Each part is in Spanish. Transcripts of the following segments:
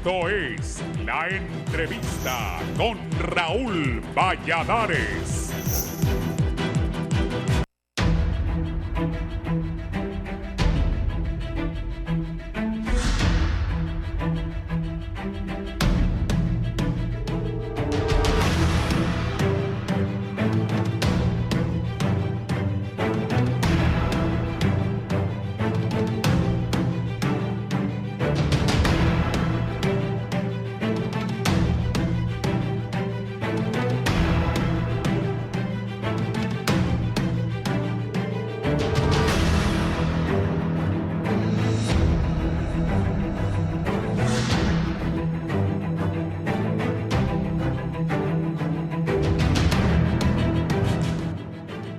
Esto es La Entrevista con Raúl Valladares.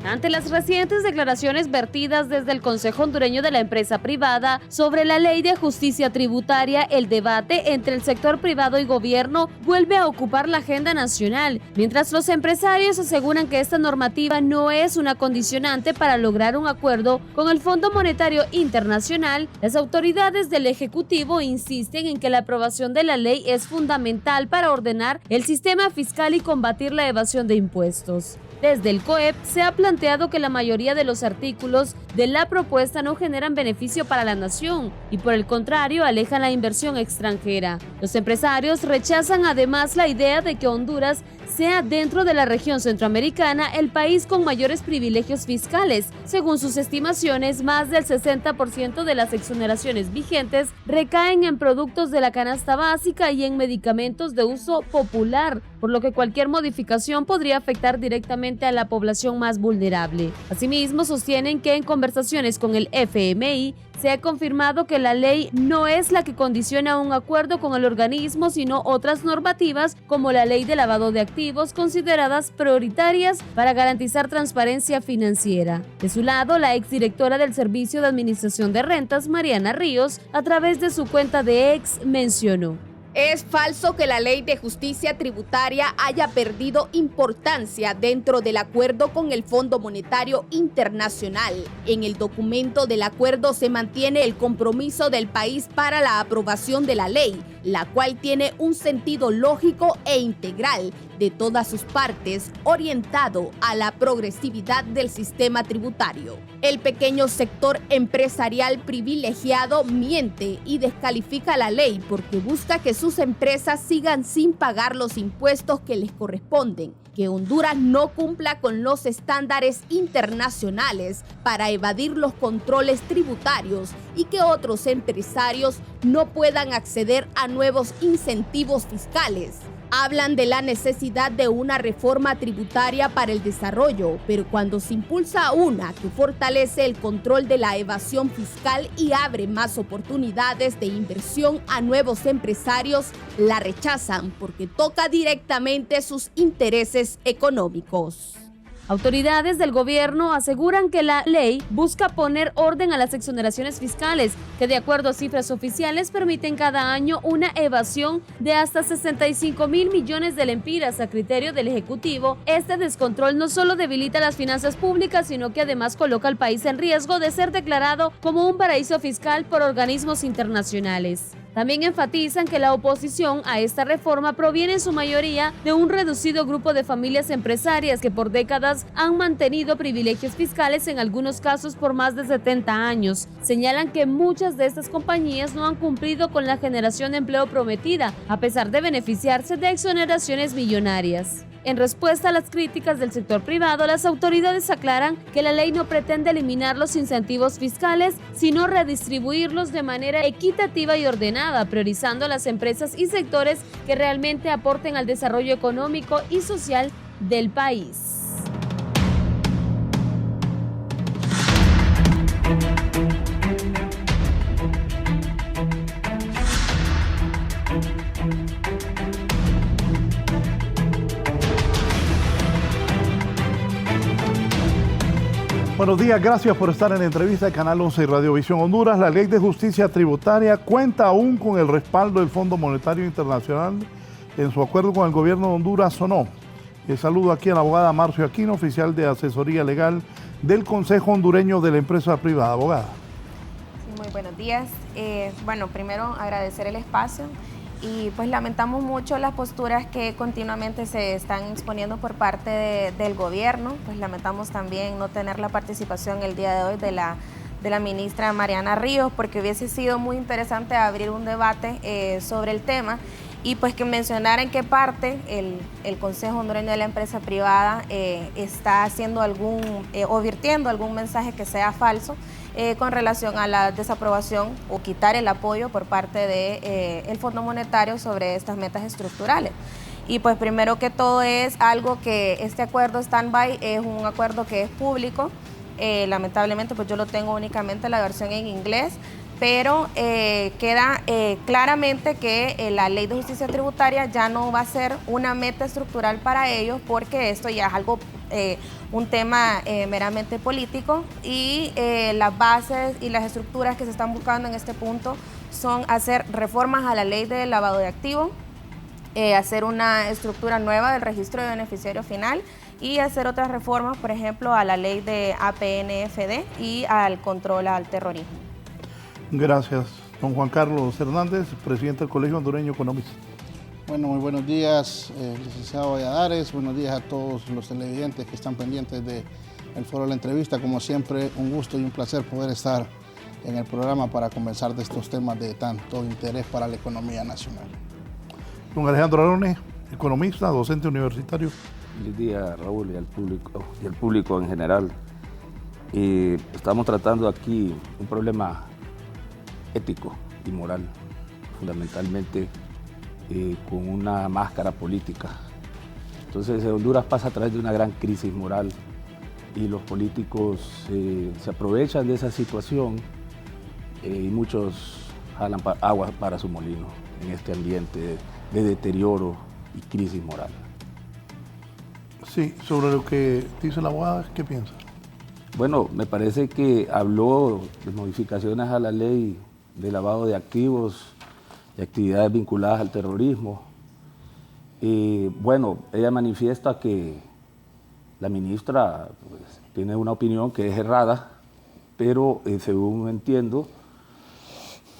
Ante las recientes declaraciones vertidas desde el Consejo Hondureño de la Empresa Privada sobre la Ley de Justicia Tributaria, el debate entre el sector privado y gobierno vuelve a ocupar la agenda nacional, mientras los empresarios aseguran que esta normativa no es una condicionante para lograr un acuerdo con el Fondo Monetario Internacional. Las autoridades del Ejecutivo insisten en que la aprobación de la ley es fundamental para ordenar el sistema fiscal y combatir la evasión de impuestos. Desde el COEP se ha planteado que la mayoría de los artículos de la propuesta no generan beneficio para la nación y por el contrario alejan la inversión extranjera. Los empresarios rechazan además la idea de que Honduras sea dentro de la región centroamericana el país con mayores privilegios fiscales. Según sus estimaciones, más del 60% de las exoneraciones vigentes recaen en productos de la canasta básica y en medicamentos de uso popular, por lo que cualquier modificación podría afectar directamente a la población más vulnerable. Asimismo, sostienen que en conversaciones con el FMI se ha confirmado que la ley no es la que condiciona un acuerdo con el organismo, sino otras normativas como la ley de lavado de activos consideradas prioritarias para garantizar transparencia financiera. De su lado, la exdirectora del Servicio de Administración de Rentas, Mariana Ríos, a través de su cuenta de X mencionó: es falso que la ley de justicia tributaria haya perdido importancia dentro del acuerdo con el Fondo Monetario Internacional. En el documento del acuerdo se mantiene el compromiso del país para la aprobación de la ley, la cual tiene un sentido lógico e integral de todas sus partes, orientado a la progresividad del sistema tributario. El pequeño sector empresarial privilegiado miente y descalifica la ley porque busca que sus empresas sigan sin pagar los impuestos que les corresponden, que Honduras no cumpla con los estándares internacionales para evadir los controles tributarios y que otros empresarios no puedan acceder a nuevos incentivos fiscales. Hablan de la necesidad de una reforma tributaria para el desarrollo, pero cuando se impulsa una que fortalece el control de la evasión fiscal y abre más oportunidades de inversión a nuevos empresarios, la rechazan porque toca directamente sus intereses económicos. Autoridades del gobierno aseguran que la ley busca poner orden a las exoneraciones fiscales, que de acuerdo a cifras oficiales permiten cada año una evasión de hasta 65,000 millones de lempiras. A criterio del Ejecutivo, este descontrol no solo debilita las finanzas públicas, sino que además coloca al país en riesgo de ser declarado como un paraíso fiscal por organismos internacionales. También enfatizan que la oposición a esta reforma proviene en su mayoría de un reducido grupo de familias empresarias que por décadas han mantenido privilegios fiscales, en algunos casos por más de 70 años. Señalan que muchas de estas compañías no han cumplido con la generación de empleo prometida, a pesar de beneficiarse de exoneraciones millonarias. En respuesta a las críticas del sector privado, las autoridades aclaran que la ley no pretende eliminar los incentivos fiscales, sino redistribuirlos de manera equitativa y ordenada, priorizando a las empresas y sectores que realmente aporten al desarrollo económico y social del país. Buenos días, gracias por estar en la entrevista de Canal 11 y Radiovisión Honduras. La Ley de Justicia Tributaria cuenta aún con el respaldo del Fondo Monetario Internacional en su acuerdo con el gobierno de Honduras o no. Saludo aquí a la abogada Marcio Aquino, oficial de asesoría legal del Consejo Hondureño de la Empresa Privada. Abogada. Sí, muy buenos días. Bueno, primero agradecer el espacio y pues lamentamos mucho las posturas que continuamente se están exponiendo por parte del gobierno. Pues lamentamos también no tener la participación el día de hoy de la ministra Mariana Ríos, porque hubiese sido muy interesante abrir un debate sobre el tema y pues que mencionara en qué parte el Consejo Hondureño de la Empresa Privada está haciendo o virtiendo algún mensaje que sea falso con relación a la desaprobación o quitar el apoyo por parte del Fondo Monetario sobre estas metas estructurales. Y pues primero que todo es algo que este acuerdo stand-by es un acuerdo que es público. Lamentablemente pues yo lo tengo únicamente la versión en inglés, pero queda claramente que la Ley de Justicia Tributaria ya no va a ser una meta estructural para ellos, porque esto ya es algo, un tema meramente político, y las bases y las estructuras que se están buscando en este punto son hacer reformas a la Ley de Lavado de Activos, hacer una estructura nueva del registro de beneficiario final y hacer otras reformas, por ejemplo, a la ley de APNFD y al control al terrorismo. Gracias. Don Juan Carlos Hernández, presidente del Colegio Hondureño Economista. Bueno, muy buenos días, licenciado Valladares. Buenos días a todos los televidentes que están pendientes del foro de la entrevista. Como siempre, un gusto y un placer poder estar en el programa para conversar de estos temas de tanto interés para la economía nacional. Don Alejandro Arones, economista, docente universitario. Feliz día, Raúl, y al público en general. Estamos tratando aquí un problema ético y moral, fundamentalmente con una máscara política. Entonces Honduras pasa a través de una gran crisis moral y los políticos se aprovechan de esa situación y muchos jalan agua para su molino en este ambiente de deterioro y crisis moral. Sí, sobre lo que dice la abogada, ¿qué piensa? Bueno, me parece que habló de modificaciones a la ley de lavado de activos y actividades vinculadas al terrorismo. Bueno, ella manifiesta que la ministra pues, tiene una opinión que es errada, pero según entiendo,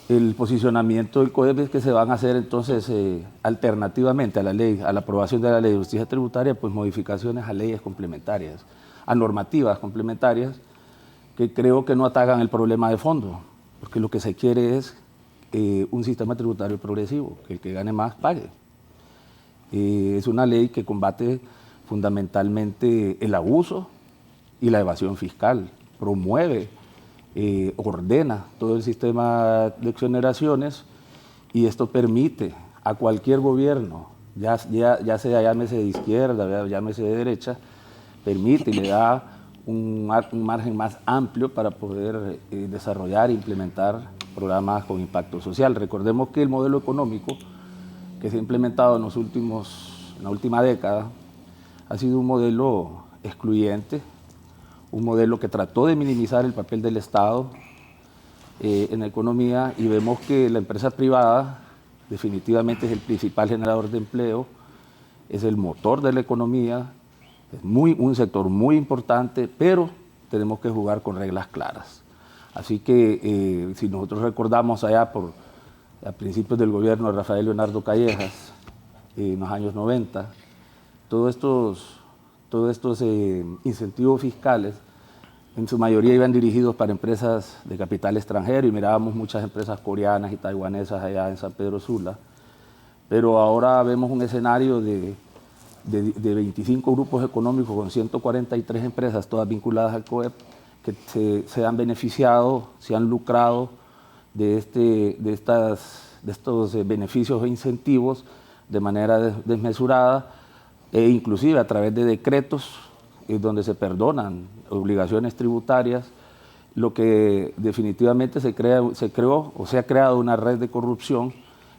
el posicionamiento del CODEP es que se van a hacer entonces alternativamente a la ley, a la aprobación de la Ley de Justicia Tributaria, pues modificaciones a leyes complementarias, a normativas complementarias que creo que no atacan el problema de fondo, porque lo que se quiere es un sistema tributario progresivo, que el que gane más pague. Es una ley que combate fundamentalmente el abuso y la evasión fiscal, promueve, ordena todo el sistema de exoneraciones y esto permite a cualquier gobierno, ya sea llámese de izquierda, llámese de derecha, permite y le da un margen más amplio para poder desarrollar e implementar programas con impacto social. Recordemos que el modelo económico que se ha implementado en la última década ha sido un modelo excluyente, un modelo que trató de minimizar el papel del Estado en la economía, y vemos que la empresa privada definitivamente es el principal generador de empleo, es el motor de la economía, es un sector muy importante, pero tenemos que jugar con reglas claras. Así que si nosotros recordamos allá a principios del gobierno de Rafael Leonardo Callejas, en los años 90, todos estos incentivos fiscales en su mayoría iban dirigidos para empresas de capital extranjero y mirábamos muchas empresas coreanas y taiwanesas allá en San Pedro Sula, pero ahora vemos un escenario de 25 grupos económicos con 143 empresas, todas vinculadas al COEP, que se han beneficiado, se han lucrado de estos beneficios e incentivos de manera desmesurada, e inclusive a través de decretos donde se perdonan obligaciones tributarias, lo que definitivamente se ha creado una red de corrupción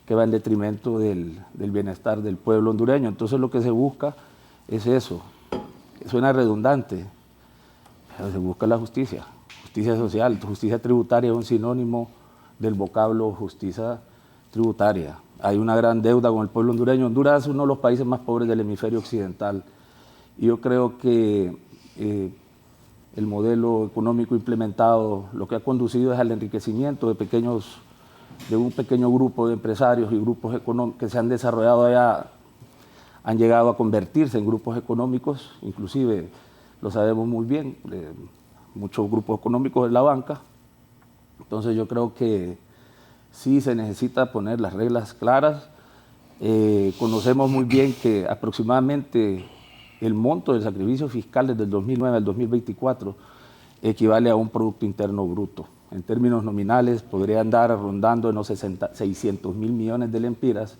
que va en detrimento del bienestar del pueblo hondureño. Entonces lo que se busca es eso. Suena redundante, pero se busca la justicia social. Justicia tributaria es un sinónimo del vocablo justicia tributaria. Hay una gran deuda con el pueblo hondureño. Honduras es uno de los países más pobres del hemisferio occidental. Y yo creo que el modelo económico implementado lo que ha conducido es al enriquecimiento de pequeños de un pequeño grupo de empresarios y grupos económicos que se han desarrollado allá, han llegado a convertirse en grupos económicos, inclusive lo sabemos muy bien, muchos grupos económicos de la banca. Entonces yo creo que sí se necesita poner las reglas claras. Conocemos muy bien que aproximadamente el monto del sacrificio fiscal desde el 2009 al 2024 equivale a un Producto Interno Bruto. En términos nominales podría andar rondando en los 600.000 millones de lempiras.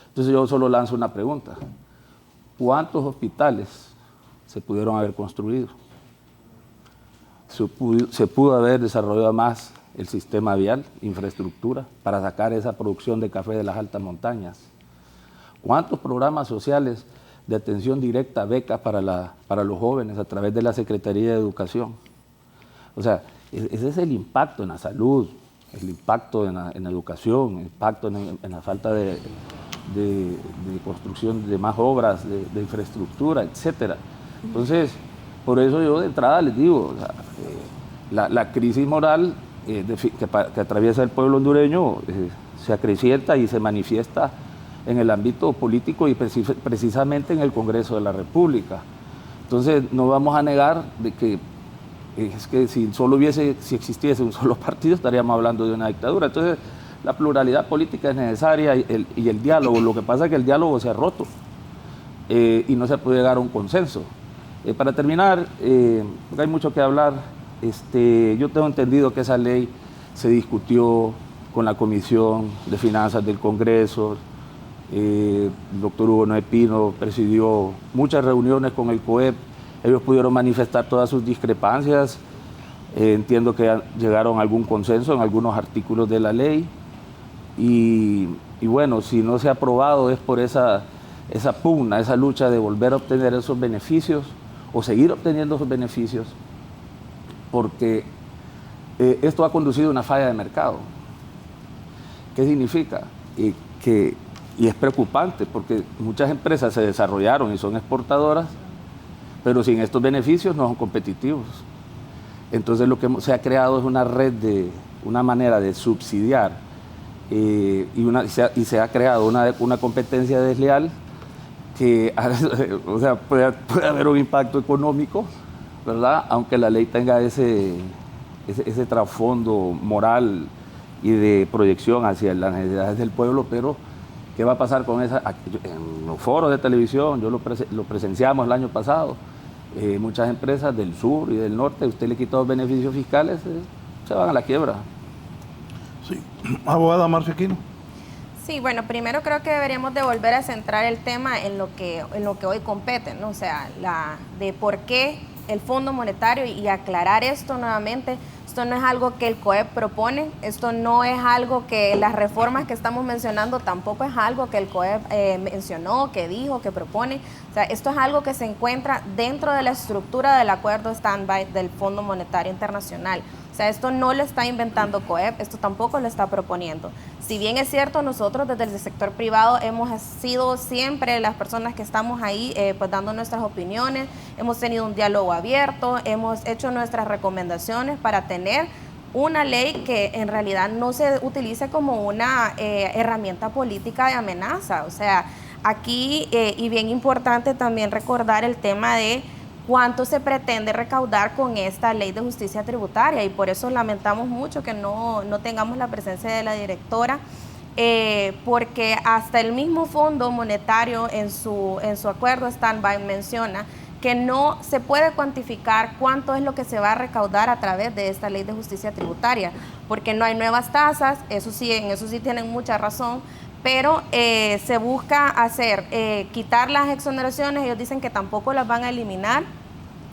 Entonces yo solo lanzo una pregunta. ¿Cuántos hospitales se pudieron haber construido? ¿Se pudo haber desarrollado más el sistema vial, infraestructura, para sacar esa producción de café de las altas montañas? ¿Cuántos programas sociales de atención directa, becas para los jóvenes a través de la Secretaría de Educación? O sea, ese es el impacto en la salud, el impacto en la educación, el impacto en la falta de construcción de más obras, de infraestructura, etc. Entonces, por eso yo de entrada les digo, o sea, la crisis moral que atraviesa el pueblo hondureño se acrecienta y se manifiesta en el ámbito político y precisamente en el Congreso de la República. Entonces, no vamos a negar de que es que si existiese un solo partido estaríamos hablando de una dictadura. Entonces, la pluralidad política es necesaria y el diálogo. Lo que pasa es que el diálogo se ha roto y no se puede llegar a un consenso. Para terminar, porque hay mucho que hablar, yo tengo entendido que esa ley se discutió con la Comisión de Finanzas del Congreso. El doctor Hugo Noé Pino presidió muchas reuniones con el COEP. Ellos pudieron manifestar todas sus discrepancias. Entiendo que llegaron a algún consenso en algunos artículos de la ley. Y bueno, si no se ha aprobado es por esa pugna, esa lucha de volver a obtener esos beneficios o seguir obteniendo esos beneficios, porque esto ha conducido a una falla de mercado. ¿Qué significa? Y es preocupante porque muchas empresas se desarrollaron y son exportadoras, pero sin estos beneficios no son competitivos. Entonces lo que se ha creado es una red una manera de subsidiar y se ha creado una competencia desleal que o sea, puede haber un impacto económico, ¿verdad? Aunque la ley tenga ese trasfondo moral y de proyección hacia las necesidades del pueblo, pero ¿qué va a pasar con esa? En los foros de televisión, lo presenciamos el año pasado, muchas empresas del sur y del norte, usted le quita los beneficios fiscales, se van a la quiebra. Sí. Abogada Marcia Aquino. Sí, bueno, primero creo que deberíamos de volver a centrar el tema en lo que hoy compete, ¿no? O sea, de por qué el Fondo Monetario y aclarar esto nuevamente. Esto no es algo que el COEP propone, esto no es algo que las reformas que estamos mencionando tampoco es algo que el COEP mencionó, que dijo, que propone. O sea, esto es algo que se encuentra dentro de la estructura del acuerdo stand-by del Fondo Monetario Internacional. O sea, esto no lo está inventando COEP, esto tampoco lo está proponiendo. Si bien es cierto, nosotros desde el sector privado hemos sido siempre las personas que estamos ahí pues dando nuestras opiniones, hemos tenido un diálogo abierto, hemos hecho nuestras recomendaciones para tener una ley que en realidad no se utilice como una herramienta política de amenaza. O sea, aquí, y bien importante también recordar el tema de cuánto se pretende recaudar con esta ley de justicia tributaria, y por eso lamentamos mucho que no tengamos la presencia de la directora, porque hasta el mismo Fondo Monetario en su acuerdo stand-by menciona que no se puede cuantificar cuánto es lo que se va a recaudar a través de esta ley de justicia tributaria, porque no hay nuevas tasas, en eso sí tienen mucha razón, pero se busca quitar las exoneraciones. Ellos dicen que tampoco las van a eliminar,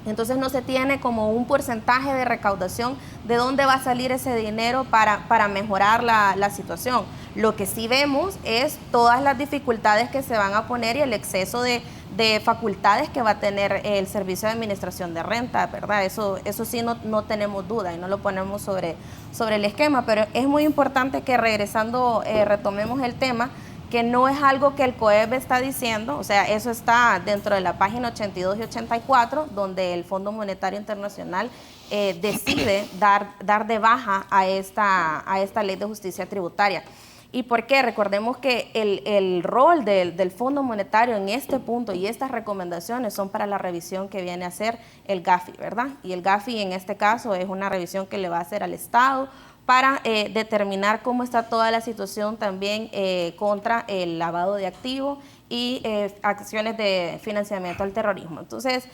entonces no se tiene como un porcentaje de recaudación de dónde va a salir ese dinero para mejorar la situación. Lo que sí vemos es todas las dificultades que se van a poner y el exceso de facultades que va a tener el Servicio de Administración de Renta, ¿verdad? Eso sí no tenemos duda y no lo ponemos sobre el esquema, pero es muy importante que regresando retomemos el tema, que no es algo que el COEP está diciendo, o sea, eso está dentro de la página 82 y 84, donde el Fondo Monetario Internacional decide dar de baja a esta ley de justicia tributaria. ¿Y por qué? Recordemos que el rol del Fondo Monetario en este punto y estas recomendaciones son para la revisión que viene a hacer el GAFI, ¿verdad? Y el GAFI en este caso es una revisión que le va a hacer al Estado para determinar cómo está toda la situación también contra el lavado de activos y acciones de financiamiento al terrorismo. Entonces,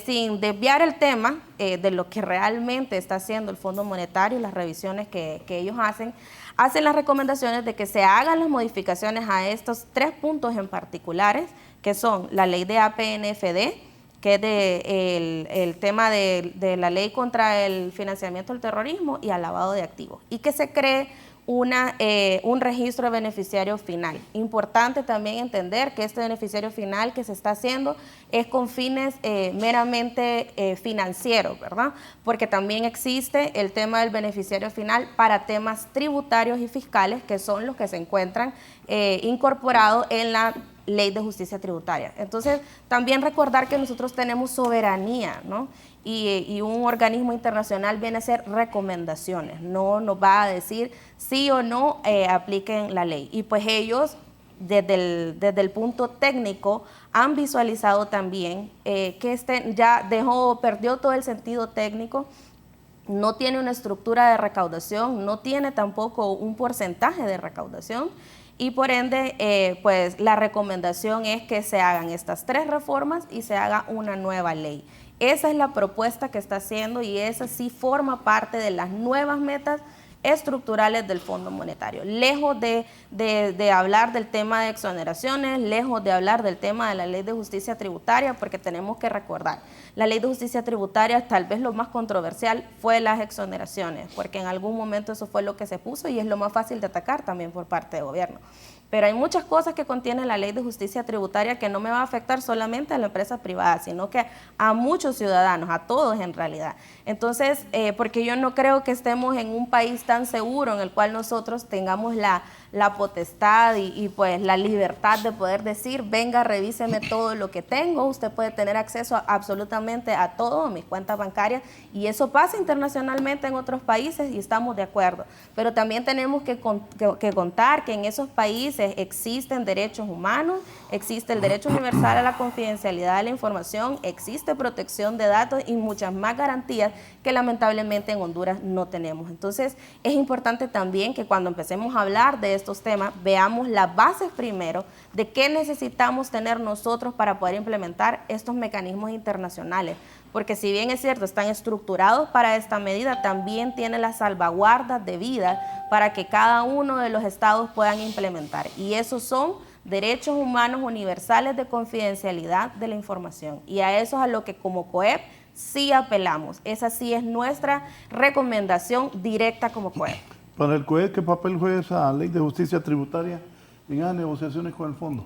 sin desviar el tema de lo que realmente está haciendo el Fondo Monetario y las revisiones que ellos hacen las recomendaciones de que se hagan las modificaciones a estos 3 puntos en particulares, que son la ley de APNFD, que es el tema de la ley contra el financiamiento del terrorismo y al lavado de activos, y que se cree un registro de beneficiario final. Importante también entender que este beneficiario final que se está haciendo es con fines meramente financieros, ¿verdad? Porque también existe el tema del beneficiario final para temas tributarios y fiscales, que son los que se encuentran incorporados en la Ley de Justicia Tributaria. Entonces, también recordar que nosotros tenemos soberanía, ¿no? Y un organismo internacional viene a hacer recomendaciones, no nos va a decir sí o no apliquen la ley. Y pues ellos, desde el punto técnico, han visualizado también que ya perdió todo el sentido técnico, no tiene una estructura de recaudación, no tiene tampoco un porcentaje de recaudación, y por ende, pues la recomendación es que se hagan estas 3 reformas y se haga una nueva ley. Esa es la propuesta que está haciendo y esa sí forma parte de las nuevas metas estructurales del Fondo Monetario. Lejos de hablar del tema de exoneraciones, lejos de hablar del tema de la Ley de Justicia Tributaria, porque tenemos que recordar, la Ley de Justicia Tributaria, tal vez lo más controversial fue las exoneraciones, porque en algún momento eso fue lo que se puso y es lo más fácil de atacar también por parte del gobierno. Pero hay muchas cosas que contiene la Ley de Justicia Tributaria que no me va a afectar solamente a la empresa privada, sino que a muchos ciudadanos, a todos en realidad. Entonces, porque yo no creo que estemos en un país tan seguro en el cual nosotros tengamos la potestad y pues la libertad de poder decir, venga, revíseme todo lo que tengo, usted puede tener acceso absolutamente a todo, mis cuentas bancarias, y eso pasa internacionalmente en otros países y estamos de acuerdo. Pero también tenemos que contar que en esos países existen derechos humanos, existe el derecho universal a la confidencialidad de la información, existe protección de datos y muchas más garantías que lamentablemente en Honduras no tenemos. Entonces, es importante también que cuando empecemos a hablar de estos temas, veamos las bases primero de qué necesitamos tener nosotros para poder implementar estos mecanismos internacionales. Porque si bien es cierto, están estructurados para esta medida, también tienen las salvaguardas debidas para que cada uno de los estados puedan implementar. Y esos son derechos humanos universales de confidencialidad de la información. Y a eso es a lo que como COEP sí apelamos. Esa sí es nuestra recomendación directa como COEP. Para el COEP, ¿qué papel juega esa Ley de Justicia Tributaria en las negociaciones con el fondo?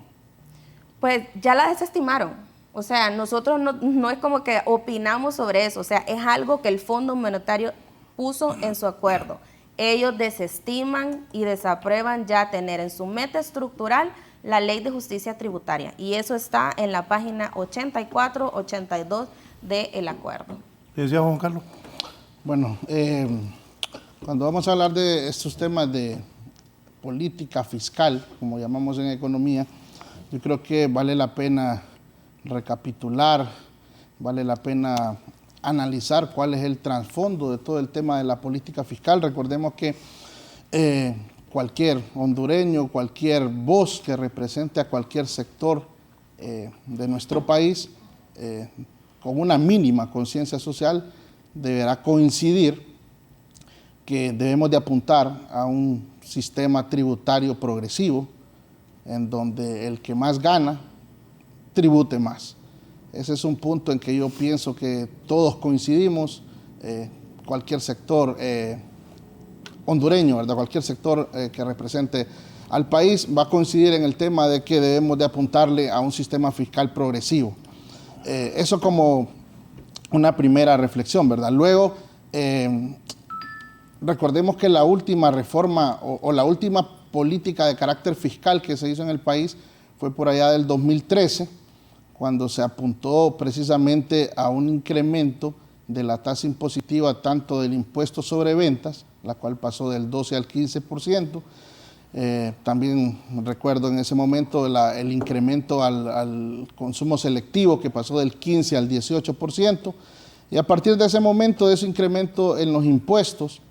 Pues ya la desestimaron. O sea, nosotros no es como que opinamos sobre eso. O sea, es algo que el Fondo Monetario puso en su acuerdo. Ellos desestiman y desaprueban ya tener en su meta estructural la Ley de Justicia Tributaria. Y eso está en la página 84, 82 del acuerdo. ¿Decía Juan Carlos? Bueno, cuando vamos a hablar de estos temas de política fiscal, como llamamos en economía, yo creo que vale la pena recapitular, vale la pena analizar cuál es el trasfondo de todo el tema de la política fiscal. Recordemos que cualquier hondureño, cualquier voz que represente a cualquier sector de nuestro país, con una mínima conciencia social, deberá coincidir que debemos de apuntar a un sistema tributario progresivo, en donde el que más gana, tribute más. Ese es un punto en que yo pienso que todos coincidimos, cualquier sector hondureño, ¿verdad? Cualquier sector que represente al país va a coincidir en el tema de que debemos de apuntarle a un sistema fiscal progresivo. Eso como una primera reflexión, ¿verdad? Luego, recordemos que la última reforma o la última política de carácter fiscal que se hizo en el país fue por allá del 2013, cuando se apuntó precisamente a un incremento de la tasa impositiva tanto del impuesto sobre ventas, la cual pasó del 12 al 15%. También recuerdo en ese momento el incremento al consumo selectivo, que pasó del 15 al 18%. Y a partir de ese momento, de ese incremento en los impuestos,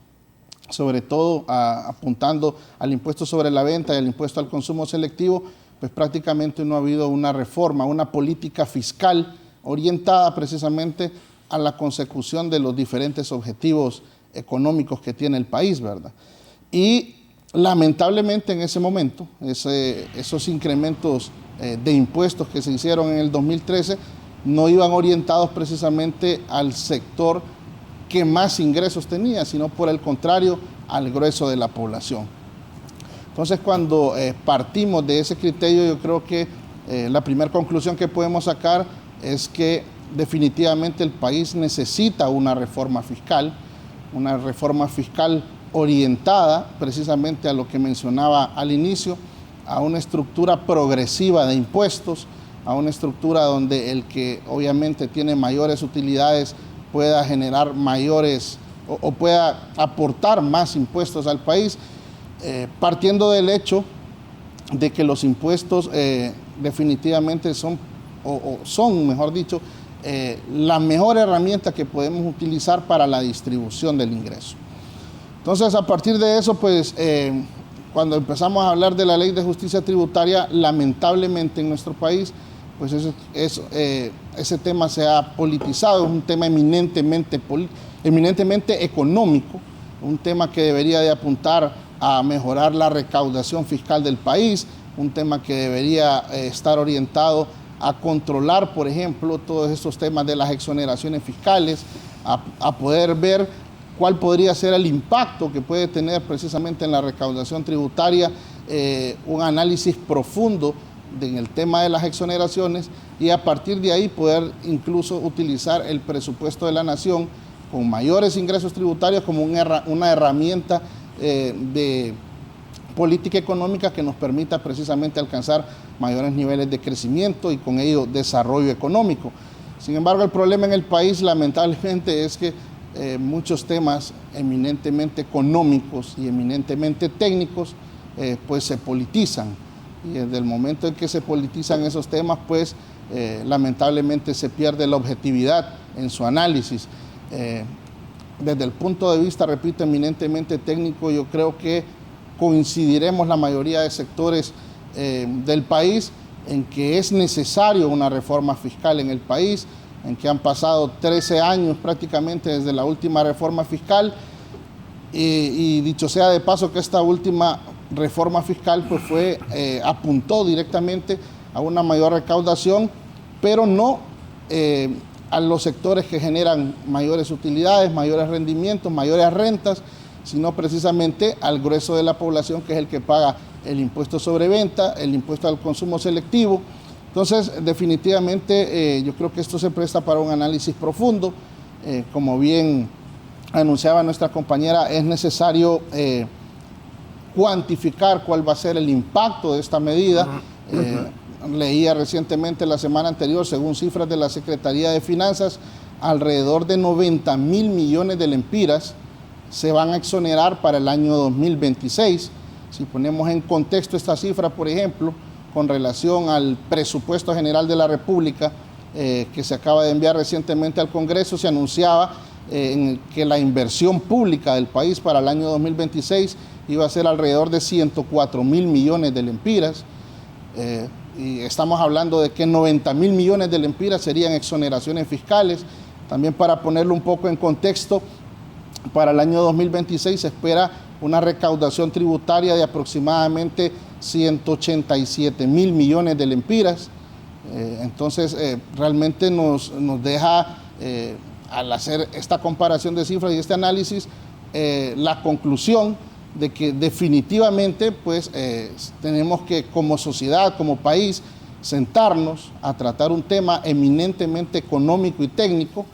sobre todo apuntando al impuesto sobre la venta y al impuesto al consumo selectivo, pues prácticamente no ha habido una reforma, una política fiscal orientada precisamente a la consecución de los diferentes objetivos económicos que tiene el país, ¿verdad? Y lamentablemente en ese momento, esos incrementos de impuestos que se hicieron en el 2013 no iban orientados precisamente al sector que más ingresos tenía, sino por el contrario, al grueso de la población. Entonces, cuando partimos de ese criterio, yo creo que la primera conclusión que podemos sacar es que definitivamente el país necesita una reforma fiscal orientada precisamente a lo que mencionaba al inicio, a una estructura progresiva de impuestos, a una estructura donde el que obviamente tiene mayores utilidades pueda generar mayores o pueda aportar más impuestos al país, partiendo del hecho de que los impuestos definitivamente son, mejor dicho, la mejor herramienta que podemos utilizar para la distribución del ingreso. Entonces, a partir de eso, pues, cuando empezamos a hablar de la Ley de Justicia Tributaria, lamentablemente en nuestro país, pues ese tema se ha politizado, es un tema eminentemente económico, un tema que debería de apuntar a mejorar la recaudación fiscal del país, un tema que debería estar orientado a controlar, por ejemplo, todos estos temas de las exoneraciones fiscales, a poder ver cuál podría ser el impacto que puede tener precisamente en la recaudación tributaria, un análisis profundo en el tema de las exoneraciones y a partir de ahí poder incluso utilizar el presupuesto de la nación con mayores ingresos tributarios como una herramienta de política económica que nos permita precisamente alcanzar mayores niveles de crecimiento y con ello desarrollo económico. Sin embargo, el problema en el país lamentablemente es que muchos temas eminentemente económicos y eminentemente técnicos pues se politizan y desde el momento en que se politizan esos temas pues lamentablemente se pierde la objetividad en su análisis. Desde el punto de vista, repito, eminentemente técnico, yo creo que coincidiremos la mayoría de sectores del país en que es necesario una reforma fiscal en el país, en que han pasado 13 años prácticamente desde la última reforma fiscal y dicho sea de paso que esta última reforma fiscal pues apuntó directamente a una mayor recaudación, pero no a los sectores que generan mayores utilidades, mayores rendimientos, mayores rentas, sino precisamente al grueso de la población que es el que paga el impuesto sobre venta, el impuesto al consumo selectivo. Entonces, definitivamente yo creo que esto se presta para un análisis profundo. Como bien anunciaba nuestra compañera, es necesario cuantificar cuál va a ser el impacto de esta medida. Leía recientemente la semana anterior, según cifras de la Secretaría de Finanzas, alrededor de 90.000 millones de lempiras se van a exonerar para el año 2026. Si ponemos en contexto esta cifra, por ejemplo, con relación al presupuesto general de la República que se acaba de enviar recientemente al Congreso, se anunciaba que la inversión pública del país para el año 2026 iba a ser alrededor de 104.000 millones de lempiras. Y estamos hablando de que 90.000 millones de lempiras serían exoneraciones fiscales. También para ponerlo un poco en contexto, para el año 2026 se espera una recaudación tributaria de aproximadamente 187.000 millones de lempiras. Entonces, realmente nos deja, al hacer esta comparación de cifras y este análisis, la conclusión de que definitivamente pues, tenemos que como sociedad, como país, sentarnos a tratar un tema eminentemente económico y técnico,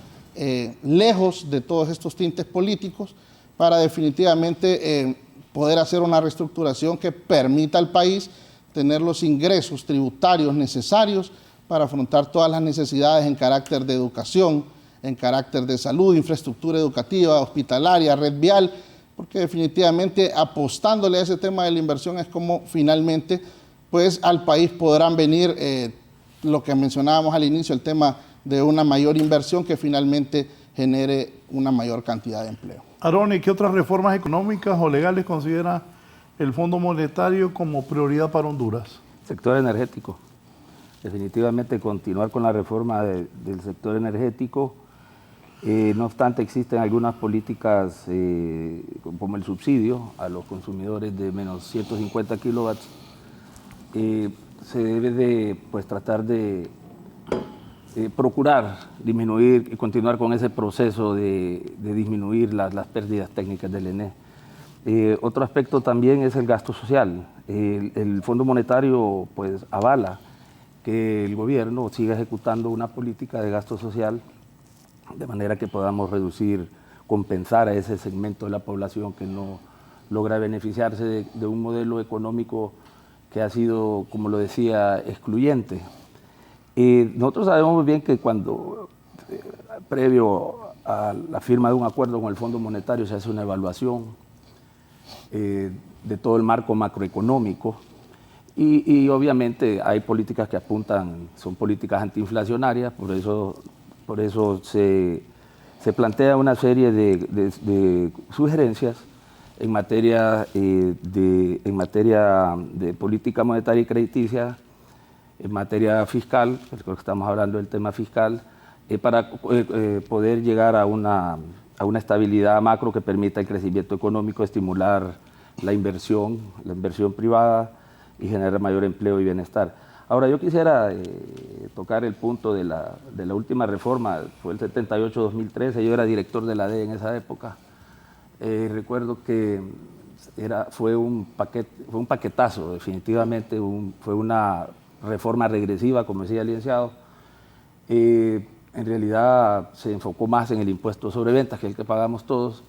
lejos de todos estos tintes políticos, para definitivamente poder hacer una reestructuración que permita al país tener los ingresos tributarios necesarios para afrontar todas las necesidades en carácter de educación, en carácter de salud, infraestructura educativa, hospitalaria, red vial, porque definitivamente apostándole a ese tema de la inversión es como finalmente pues al país podrán venir lo que mencionábamos al inicio, el tema de una mayor inversión que finalmente genere una mayor cantidad de empleo. Aarón, ¿y qué otras reformas económicas o legales considera el Fondo Monetario como prioridad para Honduras? Sector energético. Definitivamente continuar con la reforma del sector energético. No obstante, existen algunas políticas como el subsidio a los consumidores de menos 150 kilowatts. Se debe de pues, tratar de procurar disminuir y continuar con ese proceso de disminuir las pérdidas técnicas del ENE. Otro aspecto también es el gasto social. El Fondo Monetario pues, avala que el gobierno siga ejecutando una política de gasto social de manera que podamos reducir, compensar a ese segmento de la población que no logra beneficiarse de un modelo económico que ha sido, como lo decía, excluyente. Nosotros sabemos muy bien que cuando, previo a la firma de un acuerdo con el Fondo Monetario, se hace una evaluación de todo el marco macroeconómico y obviamente hay políticas que apuntan, son políticas antiinflacionarias, por eso se plantea una serie de sugerencias en materia de política monetaria y crediticia, en materia fiscal, porque estamos hablando del tema fiscal, para poder llegar a una estabilidad macro que permita el crecimiento económico, estimular la inversión privada y generar mayor empleo y bienestar. Ahora, yo quisiera tocar el punto de la última reforma, fue el 78-2013, yo era director de la DE en esa época. Recuerdo que fue un paquetazo, definitivamente, fue una reforma regresiva, como decía el licenciado. En realidad se enfocó más en el impuesto sobre ventas, que es el que pagamos todos,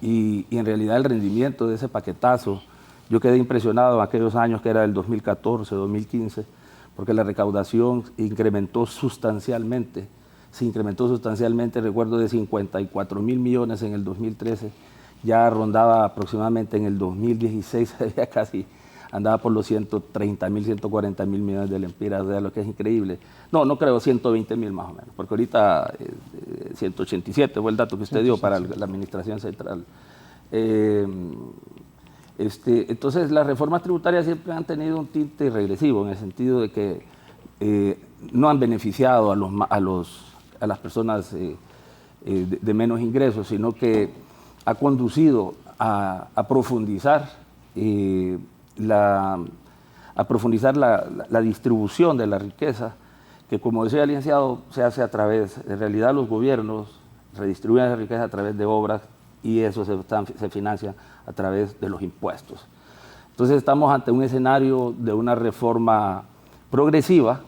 y en realidad el rendimiento de ese paquetazo, yo quedé impresionado en aquellos años que era el 2014, 2015, porque la recaudación se incrementó sustancialmente, recuerdo, de 54 mil millones en el 2013, ya rondaba aproximadamente en el 2016, ya casi andaba por los 130 mil, 140 mil millones de lempiras, o sea, lo que es increíble. No creo, 120 mil más o menos, porque ahorita 187 fue el dato que usted dio para la administración central. Entonces, las reformas tributarias siempre han tenido un tinte regresivo, en el sentido de que no han beneficiado a las personas de menos ingresos, sino que ha conducido a profundizar la distribución de la riqueza, que, como decía el licenciado, se hace a través, en realidad los gobiernos redistribuyen la riqueza a través de obras y eso se financia a través de los impuestos. Entonces estamos ante un escenario de una reforma progresiva,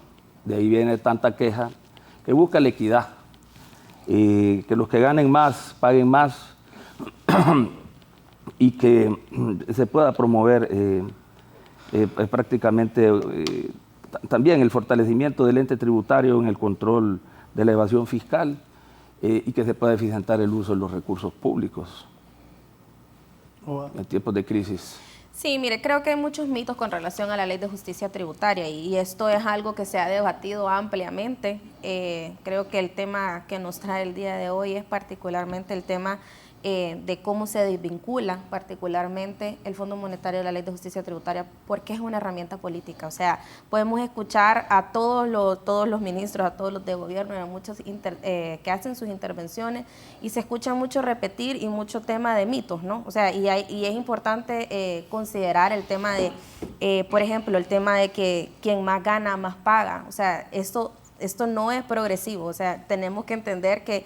de ahí viene tanta queja, que busca la equidad, que los que ganen más paguen más y que se pueda promover prácticamente también el fortalecimiento del ente tributario en el control de la evasión fiscal y que se pueda eficientar el uso de los recursos públicos en tiempos de crisis. Sí, mire, creo que hay muchos mitos con relación a la Ley de Justicia Tributaria y esto es algo que se ha debatido ampliamente. Creo que el tema que nos trae el día de hoy es particularmente el tema de cómo se desvincula particularmente el Fondo Monetario de la Ley de Justicia Tributaria, porque es una herramienta política. O sea, podemos escuchar a todos los ministros, a todos los de gobierno, a muchos que hacen sus intervenciones y se escucha mucho repetir y mucho tema de mitos, ¿no? O sea, y es importante considerar el tema de, por ejemplo, el tema de que quien más gana, más paga. O sea, esto no es progresivo. O sea, tenemos que entender que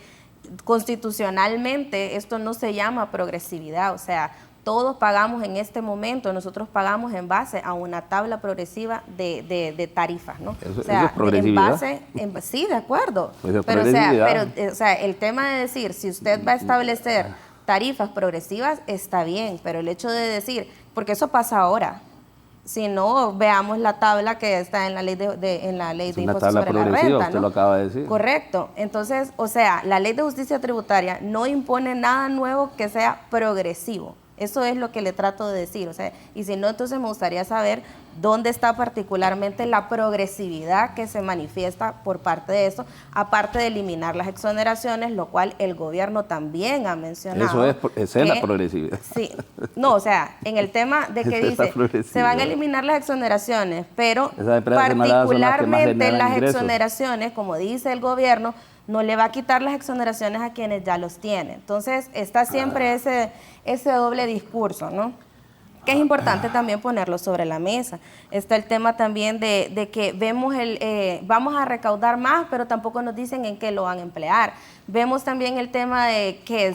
constitucionalmente esto no se llama progresividad, o sea, todos pagamos en este momento, nosotros pagamos en base a una tabla progresiva de tarifas, ¿no? Eso, o sea, eso es progresividad. Sí, de acuerdo, Eso es pero o sea, el tema de decir, si usted va a establecer tarifas progresivas está bien, pero el hecho de decir, porque eso pasa ahora, si no, veamos la tabla que está en la ley de impuestos sobre la renta, usted ¿no? lo acaba de decir. Correcto. Entonces, o sea, la ley de justicia tributaria no impone nada nuevo que sea progresivo. Eso es lo que le trato de decir, o sea, y si no, entonces me gustaría saber dónde está particularmente la progresividad que se manifiesta por parte de esto, aparte de eliminar las exoneraciones, lo cual el gobierno también ha mencionado. Esa es la progresividad. Sí, no, o sea, en el tema de que dice, se van a eliminar las exoneraciones, pero particularmente las exoneraciones, como dice el gobierno, no le va a quitar las exoneraciones a quienes ya los tienen. Entonces, está siempre ese doble discurso, ¿no? Que es importante también ponerlo sobre la mesa. Está el tema también de que vemos vamos a recaudar más, pero tampoco nos dicen en qué lo van a emplear. Vemos también el tema de que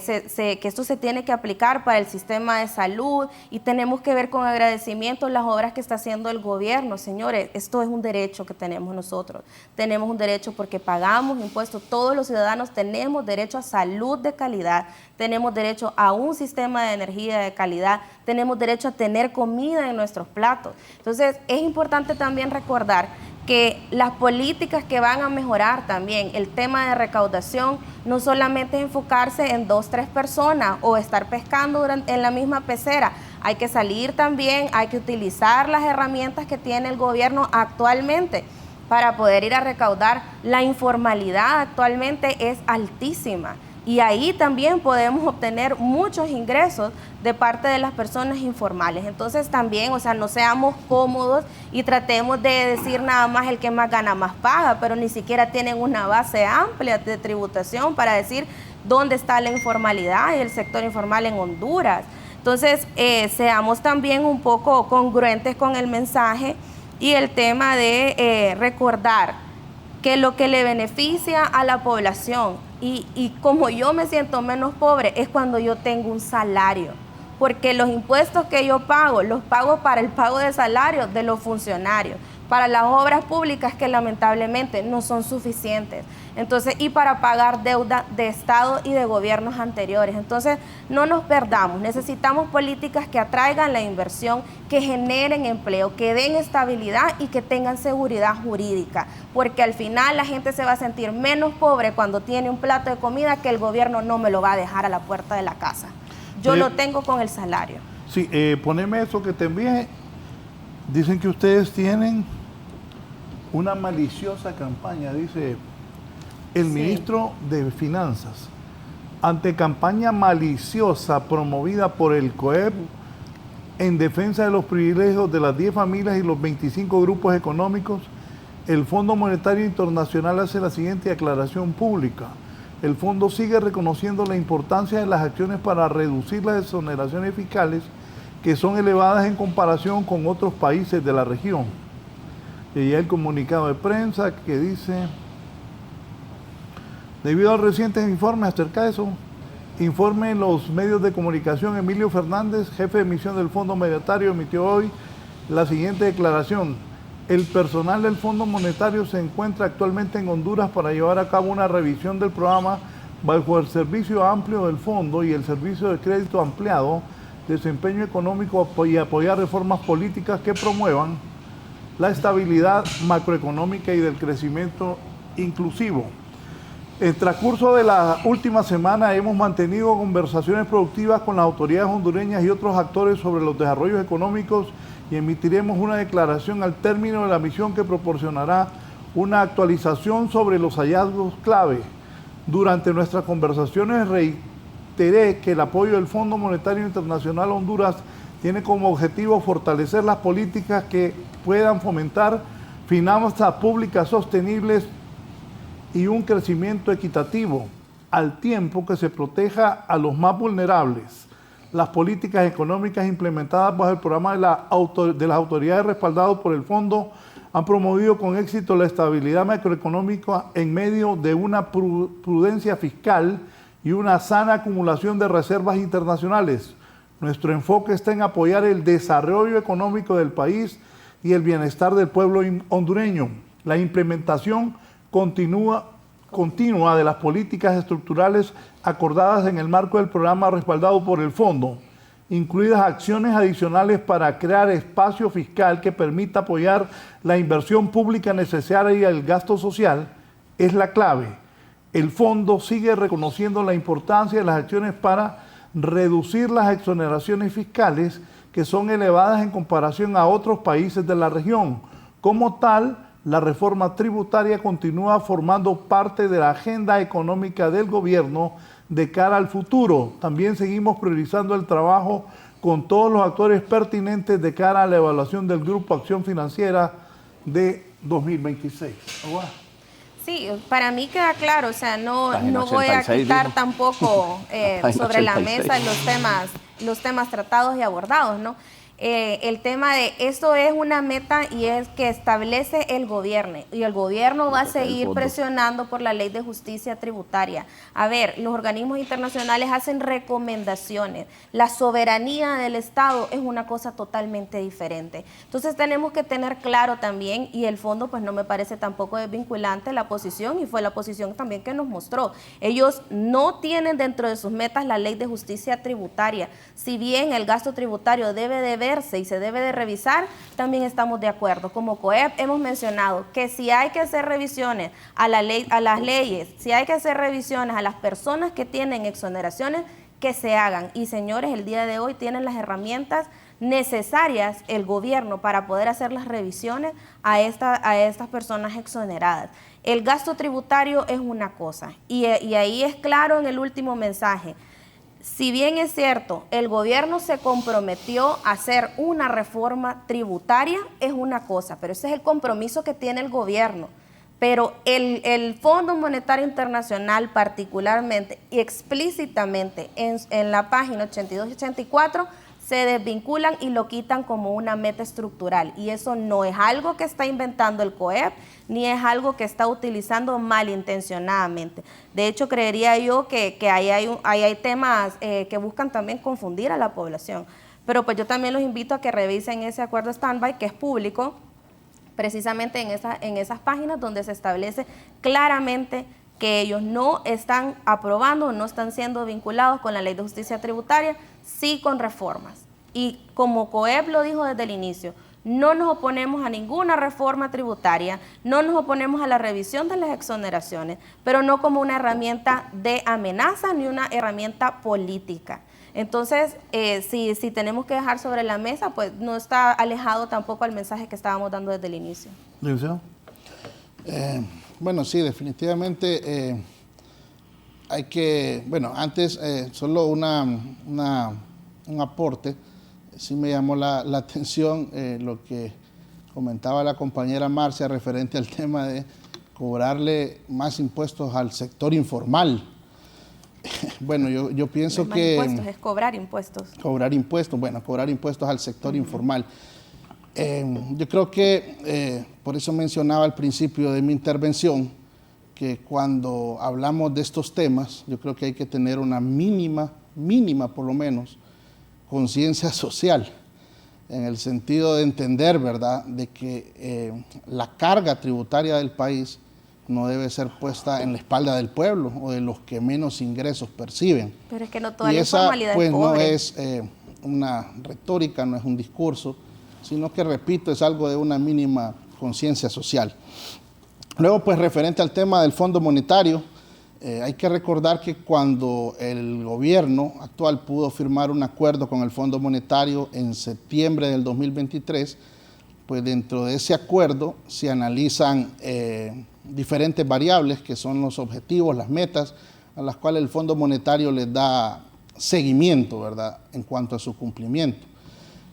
esto se tiene que aplicar para el sistema de salud y tenemos que ver con agradecimiento las obras que está haciendo el gobierno. Señores, esto es un derecho que tenemos nosotros. Tenemos un derecho porque pagamos impuestos. Todos los ciudadanos tenemos derecho a salud de calidad, tenemos derecho a un sistema de energía de calidad, tenemos derecho a tener comida en nuestros platos. Entonces, es importante también recordar que las políticas que van a mejorar también el tema de recaudación no solamente es enfocarse en 2, 3 personas o estar pescando en la misma pecera. Hay que salir también, hay que utilizar las herramientas que tiene el gobierno actualmente para poder ir a recaudar. La informalidad actualmente es altísima. Y ahí también podemos obtener muchos ingresos de parte de las personas informales. Entonces también, o sea, no seamos cómodos y tratemos de decir nada más el que más gana más paga, pero ni siquiera tienen una base amplia de tributación para decir dónde está la informalidad y el sector informal en Honduras. Entonces, seamos también un poco congruentes con el mensaje y el tema de recordar que lo que le beneficia a la población y como yo me siento menos pobre es cuando yo tengo un salario, porque los impuestos que yo pago, los pago para el pago de salario de los funcionarios, para las obras públicas que lamentablemente no son suficientes, entonces, y para pagar deuda de Estado y de gobiernos anteriores. Entonces, no nos perdamos, necesitamos políticas que atraigan la inversión, que generen empleo, que den estabilidad y que tengan seguridad jurídica, porque al final la gente se va a sentir menos pobre cuando tiene un plato de comida que el gobierno no me lo va a dejar a la puerta de la casa. Yo lo tengo con el salario. Sí, poneme eso que te envié. Dicen que ustedes tienen una maliciosa campaña, dice el ministro de Finanzas, ante campaña maliciosa promovida por el COEP en defensa de los privilegios de las 10 familias y los 25 grupos económicos. El Fondo Monetario Internacional hace la siguiente aclaración pública. El fondo sigue reconociendo la importancia de las acciones para reducir las exoneraciones fiscales que son elevadas en comparación con otros países de la región. Y el comunicado de prensa que dice: debido a recientes informes acerca de eso, informe en los medios de comunicación, Emilio Fernández, jefe de misión del Fondo Monetario, emitió hoy la siguiente declaración. El personal del Fondo Monetario se encuentra actualmente en Honduras para llevar a cabo una revisión del programa bajo el servicio amplio del fondo y el servicio de crédito ampliado, desempeño económico y apoyar reformas políticas que promuevan la estabilidad macroeconómica y del crecimiento inclusivo. En el transcurso de la última semana hemos mantenido conversaciones productivas con las autoridades hondureñas y otros actores sobre los desarrollos económicos y emitiremos una declaración al término de la misión que proporcionará una actualización sobre los hallazgos clave. Durante nuestras conversaciones reiteré que el apoyo del Fondo Monetario Internacional a Honduras tiene como objetivo fortalecer las políticas que puedan fomentar finanzas públicas sostenibles y un crecimiento equitativo, al tiempo que se proteja a los más vulnerables. Las políticas económicas implementadas bajo el programa de las autoridades respaldadas por el fondo han promovido con éxito la estabilidad macroeconómica en medio de una prudencia fiscal y una sana acumulación de reservas internacionales. Nuestro enfoque está en apoyar el desarrollo económico del país y el bienestar del pueblo hondureño. La implementación continua continua de las políticas estructurales acordadas en el marco del programa respaldado por el Fondo, incluidas acciones adicionales para crear espacio fiscal que permita apoyar la inversión pública necesaria y el gasto social, es la clave. El Fondo sigue reconociendo la importancia de las acciones para reducir las exoneraciones fiscales que son elevadas en comparación a otros países de la región. Como tal, la reforma tributaria continúa formando parte de la agenda económica del gobierno de cara al futuro. También seguimos priorizando el trabajo con todos los actores pertinentes de cara a la evaluación del Grupo Acción Financiera de 2026. Sí, para mí queda claro, o sea, no voy a 86, quitar digo. tampoco sobre la 86. mesa los temas tratados y abordados, ¿no? El tema de esto es una meta y es que establece el gobierno y el gobierno va a seguir presionando por la ley de justicia tributaria. A ver, los organismos internacionales hacen recomendaciones, la soberanía del Estado es una cosa totalmente diferente. Entonces tenemos que tener claro también, y el fondo pues no me parece tampoco desvinculante la posición, y fue la posición también que nos mostró. Ellos no tienen dentro de sus metas la ley de justicia tributaria. Si bien el gasto tributario debe de verse y se debe de revisar, también estamos de acuerdo. Como COEP hemos mencionado que si hay que hacer revisiones a las leyes, si hay que hacer revisiones a las personas que tienen exoneraciones, que se hagan. Y señores, el día de hoy tienen las herramientas necesarias el gobierno para poder hacer las revisiones a estas personas exoneradas. El gasto tributario es una cosa y ahí es claro en el último mensaje. Si bien es cierto, el gobierno se comprometió a hacer una reforma tributaria, es una cosa, pero ese es el compromiso que tiene el gobierno. Pero el Fondo Monetario Internacional particularmente y explícitamente en la página 82 y 84 se desvinculan y lo quitan como una meta estructural. Y eso no es algo que está inventando el COEP, ni es algo que está utilizando malintencionadamente. De hecho, creería yo que ahí hay temas que buscan también confundir a la población. Pero pues yo también los invito a que revisen ese acuerdo standby que es público, precisamente en esas páginas donde se establece claramente que ellos no están aprobando, no están siendo vinculados con la Ley de Justicia Tributaria, sí con reformas. Y como COEP lo dijo desde el inicio, no nos oponemos a ninguna reforma tributaria, no nos oponemos a la revisión de las exoneraciones, pero no como una herramienta de amenaza ni una herramienta política. Entonces, si tenemos que dejar sobre la mesa, pues no está alejado tampoco al mensaje que estábamos dando desde el inicio. Bueno, sí, definitivamente hay que, bueno, antes solo un aporte, sí me llamó la atención lo que comentaba la compañera Marcia referente al tema de cobrarle más impuestos al sector informal. Bueno, yo pienso que... Impuestos, es cobrar impuestos. Cobrar impuestos al sector informal. Yo creo que, por eso mencionaba al principio de mi intervención, que cuando hablamos de estos temas, yo creo que hay que tener una mínima por lo menos, conciencia social, en el sentido de entender, ¿verdad?, de que la carga tributaria del país no debe ser puesta en la espalda del pueblo o de los que menos ingresos perciben. Pero es que no toda y la esa, informalidad pues, es pobre. no es una retórica, no es un discurso, sino que, repito, es algo de una mínima conciencia social. Luego, pues, referente al tema del Fondo Monetario, hay que recordar que cuando el gobierno actual pudo firmar un acuerdo con el Fondo Monetario en septiembre del 2023, pues dentro de ese acuerdo se analizan diferentes variables que son los objetivos, las metas, a las cuales el Fondo Monetario les da seguimiento, ¿verdad?, en cuanto a su cumplimiento.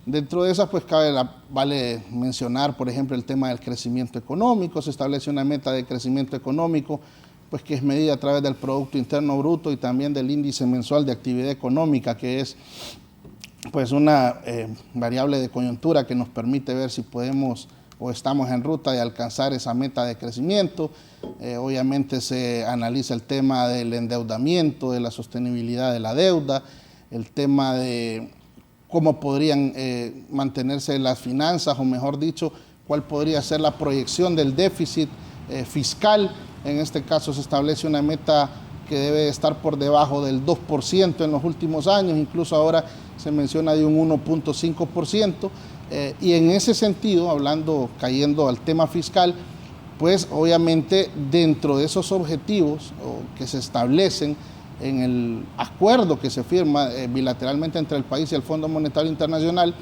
Dentro de esas, pues vale mencionar, por ejemplo, el tema del crecimiento económico. Se establece una meta de crecimiento económico, pues que es medida a través del Producto Interno Bruto y también del índice mensual de actividad económica, que es pues una variable de coyuntura que nos permite ver si podemos o estamos en ruta de alcanzar esa meta de crecimiento. Obviamente se analiza el tema del endeudamiento, de la sostenibilidad de la deuda, el tema de cómo podrían mantenerse las finanzas, o mejor dicho, cuál podría ser la proyección del déficit fiscal En este caso se establece una meta que debe estar por debajo del 2% en los últimos años, incluso ahora se menciona de un 1.5%, y en ese sentido, cayendo al tema fiscal, pues obviamente dentro de esos objetivos que se establecen en el acuerdo que se firma bilateralmente entre el país y el Fondo Monetario Internacional,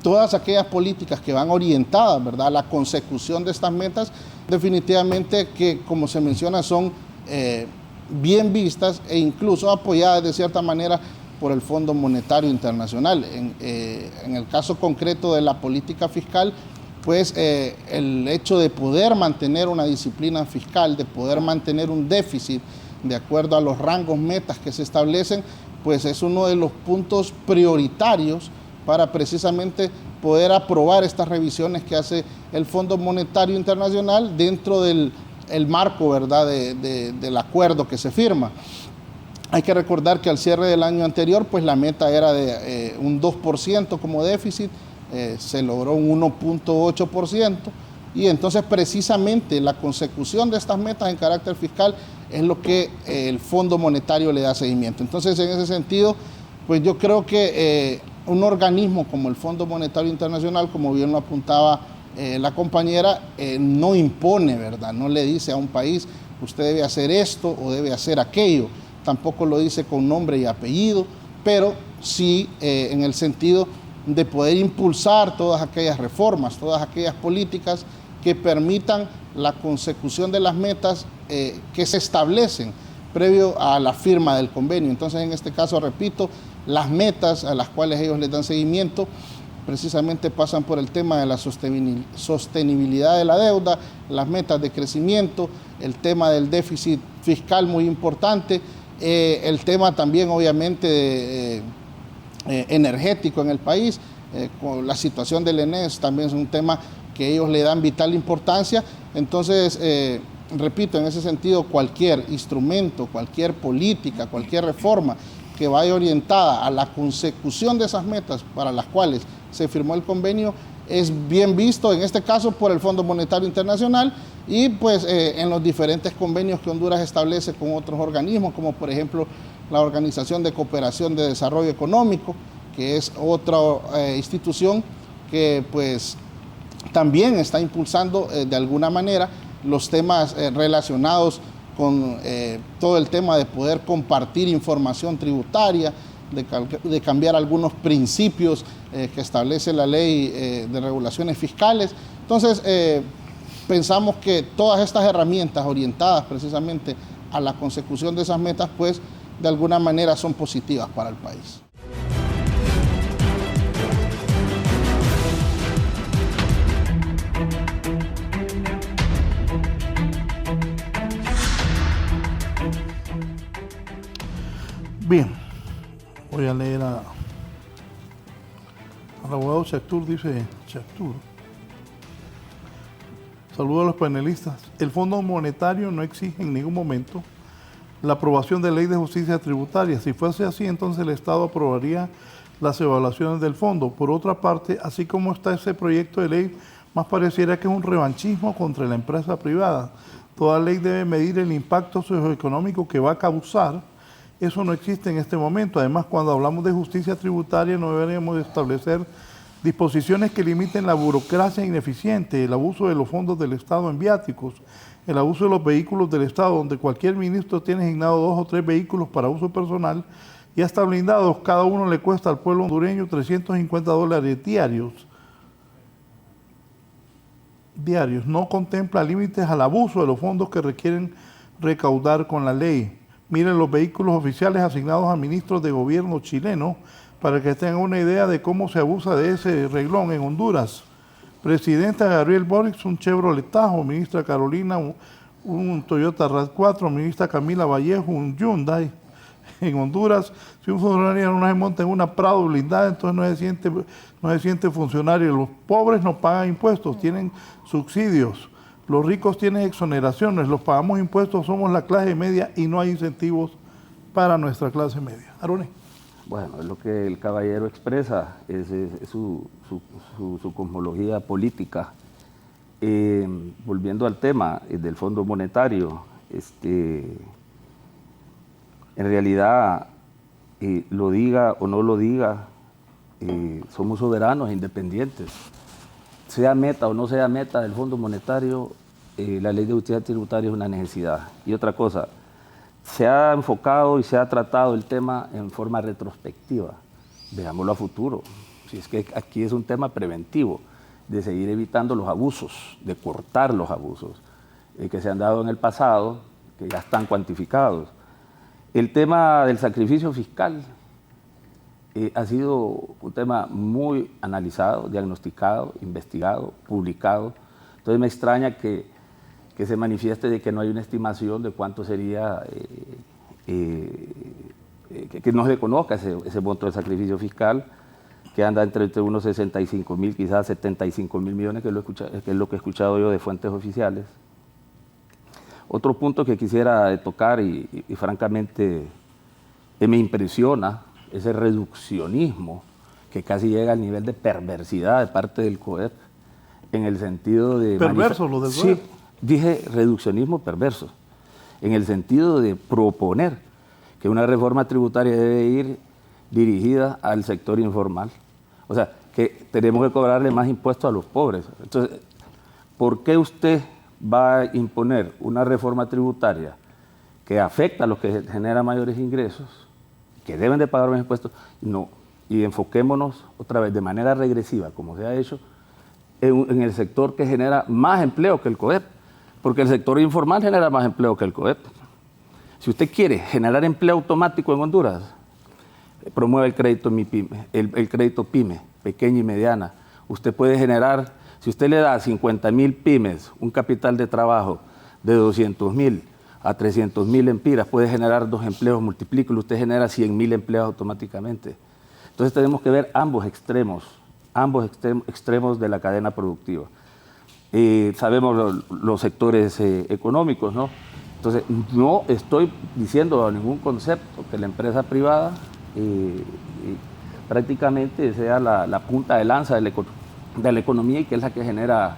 todas aquellas políticas que van orientadas, ¿verdad?, a la consecución de estas metas, definitivamente que, como se menciona, son bien vistas e incluso apoyadas de cierta manera por el Fondo Monetario Internacional. En el caso concreto de la política fiscal, pues el hecho de poder mantener una disciplina fiscal, de poder mantener un déficit de acuerdo a los rangos metas que se establecen, pues es uno de los puntos prioritarios para precisamente poder aprobar estas revisiones que hace el Fondo Monetario Internacional dentro del marco, ¿verdad?, del acuerdo que se firma. Hay que recordar que al cierre del año anterior, pues la meta era de un 2% como déficit, se logró un 1.8%, y entonces precisamente la consecución de estas metas en carácter fiscal es lo que el Fondo Monetario le da seguimiento. Entonces, en ese sentido, pues yo creo que un organismo como el Fondo Monetario Internacional, como bien lo apuntaba la compañera, no impone, ¿verdad? No le dice a un país, usted debe hacer esto o debe hacer aquello. Tampoco lo dice con nombre y apellido, pero sí en el sentido de poder impulsar todas aquellas reformas, todas aquellas políticas que permitan la consecución de las metas que se establecen previo a la firma del convenio. Entonces, en este caso, repito, las metas a las cuales ellos les dan seguimiento precisamente pasan por el tema de la sostenibilidad de la deuda, las metas de crecimiento, el tema del déficit fiscal muy importante, el tema también obviamente energético en el país, con la situación del ENES también es un tema que ellos le dan vital importancia. Entonces, repito, en ese sentido, cualquier instrumento, cualquier política, cualquier reforma que vaya orientada a la consecución de esas metas para las cuales se firmó el convenio es bien visto, en este caso por el Fondo Monetario Internacional y pues en los diferentes convenios que Honduras establece con otros organismos, como por ejemplo la Organización de Cooperación de Desarrollo Económico, que es otra institución que pues también está impulsando de alguna manera los temas relacionados con todo el tema de poder compartir información tributaria, de cambiar algunos principios que establece la ley de regulaciones fiscales. Entonces, pensamos que todas estas herramientas orientadas precisamente a la consecución de esas metas, pues de alguna manera son positivas para el país. Bien, voy a leer al abogado Chactur, dice Chactur. Saludo a los panelistas. El Fondo Monetario no exige en ningún momento la aprobación de ley de justicia tributaria. Si fuese así, entonces el Estado aprobaría las evaluaciones del fondo. Por otra parte, así como está ese proyecto de ley, más pareciera que es un revanchismo contra la empresa privada. Toda ley debe medir el impacto socioeconómico que va a causar. Eso no existe en este momento. Además, cuando hablamos de justicia tributaria, no deberíamos establecer disposiciones que limiten la burocracia ineficiente, el abuso de los fondos del Estado en viáticos, el abuso de los vehículos del Estado, donde cualquier ministro tiene asignado 2 o 3 vehículos para uso personal y hasta blindados. Cada uno le cuesta al pueblo hondureño $350 diarios. No contempla límites al abuso de los fondos que requieren recaudar con la ley. Miren los vehículos oficiales asignados a ministros de gobierno chileno para que tengan una idea de cómo se abusa de ese reglón en Honduras. Presidenta Gabriel Boric, un Chevrolet Tajo, ministra Carolina, un Toyota RAV4, ministra Camila Vallejo, un Hyundai. En Honduras, si un funcionario no se monta en una Prado blindada, entonces no se siente funcionario. Los pobres no pagan impuestos, tienen subsidios. Los ricos tienen exoneraciones, los pagamos impuestos, somos la clase media y no hay incentivos para nuestra clase media. Aroné. Bueno, es lo que el caballero expresa, es su cosmología política. volviendo al tema del Fondo Monetario, en realidad, lo diga o no lo diga, somos soberanos e independientes. Sea meta o no sea meta del Fondo Monetario, la ley de justicia tributaria es una necesidad. Y otra cosa, se ha enfocado y se ha tratado el tema en forma retrospectiva. Veámoslo a futuro. Si es que aquí es un tema preventivo, de seguir evitando los abusos, de cortar los abusos que se han dado en el pasado, que ya están cuantificados. El tema del sacrificio fiscal ha sido un tema muy analizado, diagnosticado, investigado, publicado. Entonces me extraña que se manifieste de que no hay una estimación de cuánto sería, que no se conozca ese monto de sacrificio fiscal, que anda entre unos 65.000, quizás 75.000 millones, que es lo que he escuchado yo de fuentes oficiales. Otro punto que quisiera tocar y francamente me impresiona ese reduccionismo que casi llega al nivel de perversidad de parte del COEP, en el sentido de... ¿Perverso lo del COEP? Sí, dije reduccionismo perverso, en el sentido de proponer que una reforma tributaria debe ir dirigida al sector informal. O sea, que tenemos que cobrarle más impuestos a los pobres. Entonces, ¿por qué usted va a imponer una reforma tributaria que afecta a los que generan mayores ingresos, que deben de pagar más impuestos? No, y enfoquémonos otra vez de manera regresiva, como se ha hecho, en el sector que genera más empleo que el COEP, porque el sector informal genera más empleo que el COEP. Si usted quiere generar empleo automático en Honduras, promueve el crédito MIPYME, el crédito PYME, pequeña y mediana. Usted puede generar, si usted le da a 50.000 pymes un capital de trabajo de 200.000 a 300.000 empiras, puede generar 2 empleos, multiplícalo, usted genera 100.000 empleos automáticamente. Entonces tenemos que ver ambos extremos de la cadena productiva. Sabemos los sectores económicos, ¿no? Entonces, no estoy diciendo ningún concepto que la empresa privada prácticamente sea la punta de lanza de la economía y que es la que genera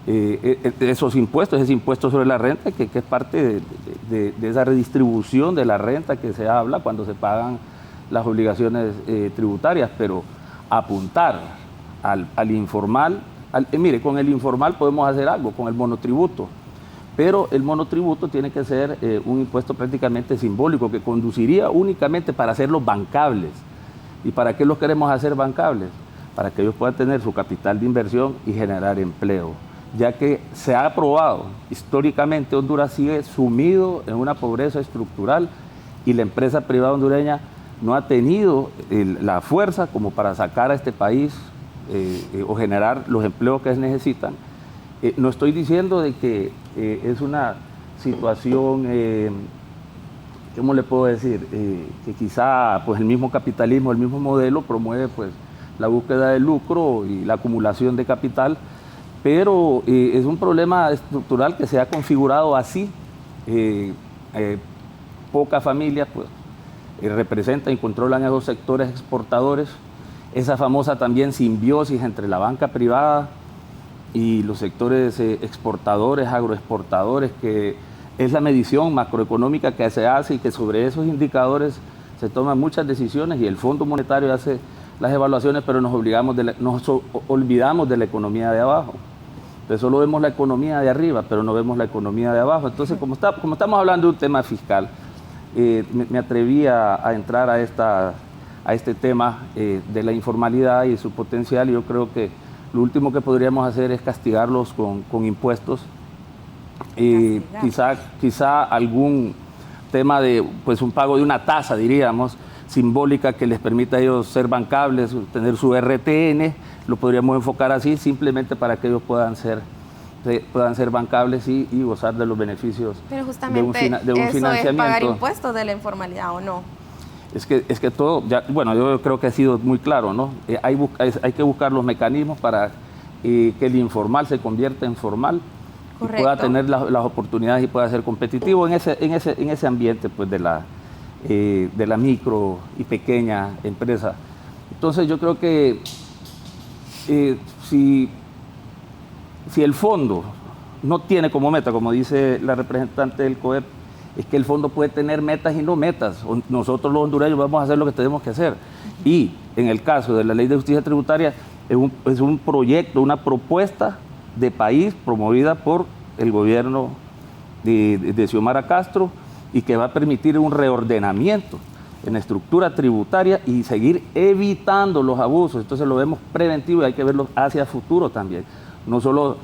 esos impuestos, ese impuesto sobre la renta, que es parte de esa redistribución de la renta que se habla cuando se pagan las obligaciones tributarias, pero apuntar al informal, mire, con el informal podemos hacer algo, con el monotributo, pero el monotributo tiene que ser un impuesto prácticamente simbólico que conduciría únicamente para hacerlos bancables. ¿Y para qué los queremos hacer bancables? Para que ellos puedan tener su capital de inversión y generar empleo, ya que se ha probado, históricamente Honduras sigue sumido en una pobreza estructural y la empresa privada hondureña no ha tenido la fuerza como para sacar a este país o generar los empleos que necesitan. No estoy diciendo de que es una situación, ¿cómo le puedo decir? Que quizá pues, el mismo capitalismo, el mismo modelo promueve pues, la búsqueda de lucro y la acumulación de capital, pero es un problema estructural que se ha configurado así. Pocas familias pues, representan y controlan esos sectores exportadores, esa famosa también simbiosis entre la banca privada y los sectores exportadores, agroexportadores, que es la medición macroeconómica que se hace y que sobre esos indicadores se toman muchas decisiones y el Fondo Monetario hace las evaluaciones, pero nos olvidamos de la economía de abajo. Entonces solo vemos la economía de arriba, pero no vemos la economía de abajo. Entonces, como estamos hablando de un tema fiscal, me atreví a entrar a este tema de la informalidad y su potencial, y yo creo que lo último que podríamos hacer es castigarlos con impuestos. Quizá algún tema de pues un pago de una tasa, diríamos, simbólica que les permita a ellos ser bancables, tener su RTN, lo podríamos enfocar así, simplemente para que ellos puedan ser bancables y gozar de los beneficios. Pero justamente de un financiamiento. ¿Eso es pagar impuestos de la informalidad o no? Es que todo, bueno, yo creo que ha sido muy claro, ¿no? Hay que buscar los mecanismos para que el informal se convierta en formal. Correcto. Y pueda tener las oportunidades y pueda ser competitivo en ese ambiente pues, de la micro y pequeña empresa. Entonces yo creo que si si el fondo no tiene como meta, como dice la representante del COEP, es que el fondo puede tener metas y no metas. Nosotros los hondureños vamos a hacer lo que tenemos que hacer. Y en el caso de la Ley de Justicia Tributaria, es un proyecto, una propuesta de país promovida por el gobierno de Xiomara Castro y que va a permitir un reordenamiento en la estructura tributaria y seguir evitando los abusos. Entonces lo vemos preventivo y hay que verlo hacia futuro también. No solo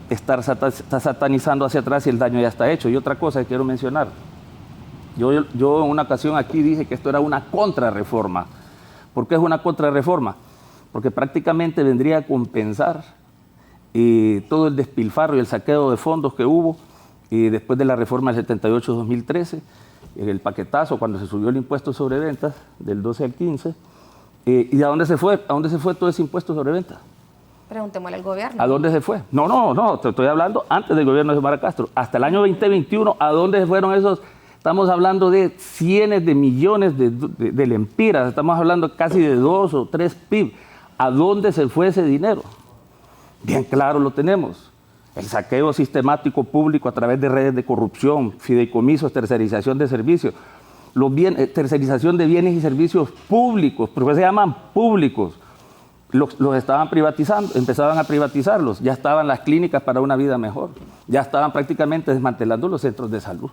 estar satanizando hacia atrás y el daño ya está hecho. Y otra cosa que quiero mencionar. Yo en una ocasión aquí dije que esto era una contrarreforma. ¿Por qué es una contrarreforma? Porque prácticamente vendría a compensar todo el despilfarro y el saqueo de fondos que hubo después de la reforma del 78-2013, el paquetazo cuando se subió el impuesto sobre ventas del 12 al 15. ¿Y a dónde se fue? ¿A dónde se fue todo ese impuesto sobre ventas? Preguntémosle al gobierno. ¿A dónde se fue? No, te estoy hablando antes del gobierno de Xiomara Castro. Hasta el año 2021, ¿a dónde se fueron esos? Estamos hablando de cientos de millones de lempiras, estamos hablando casi de 2 o 3 PIB. ¿A dónde se fue ese dinero? Bien claro lo tenemos. El saqueo sistemático público a través de redes de corrupción, fideicomisos, tercerización de servicios, tercerización de bienes y servicios públicos, porque se llaman públicos. Los estaban privatizando, empezaban a privatizarlos, ya estaban las clínicas para una vida mejor, ya estaban prácticamente desmantelando los centros de salud.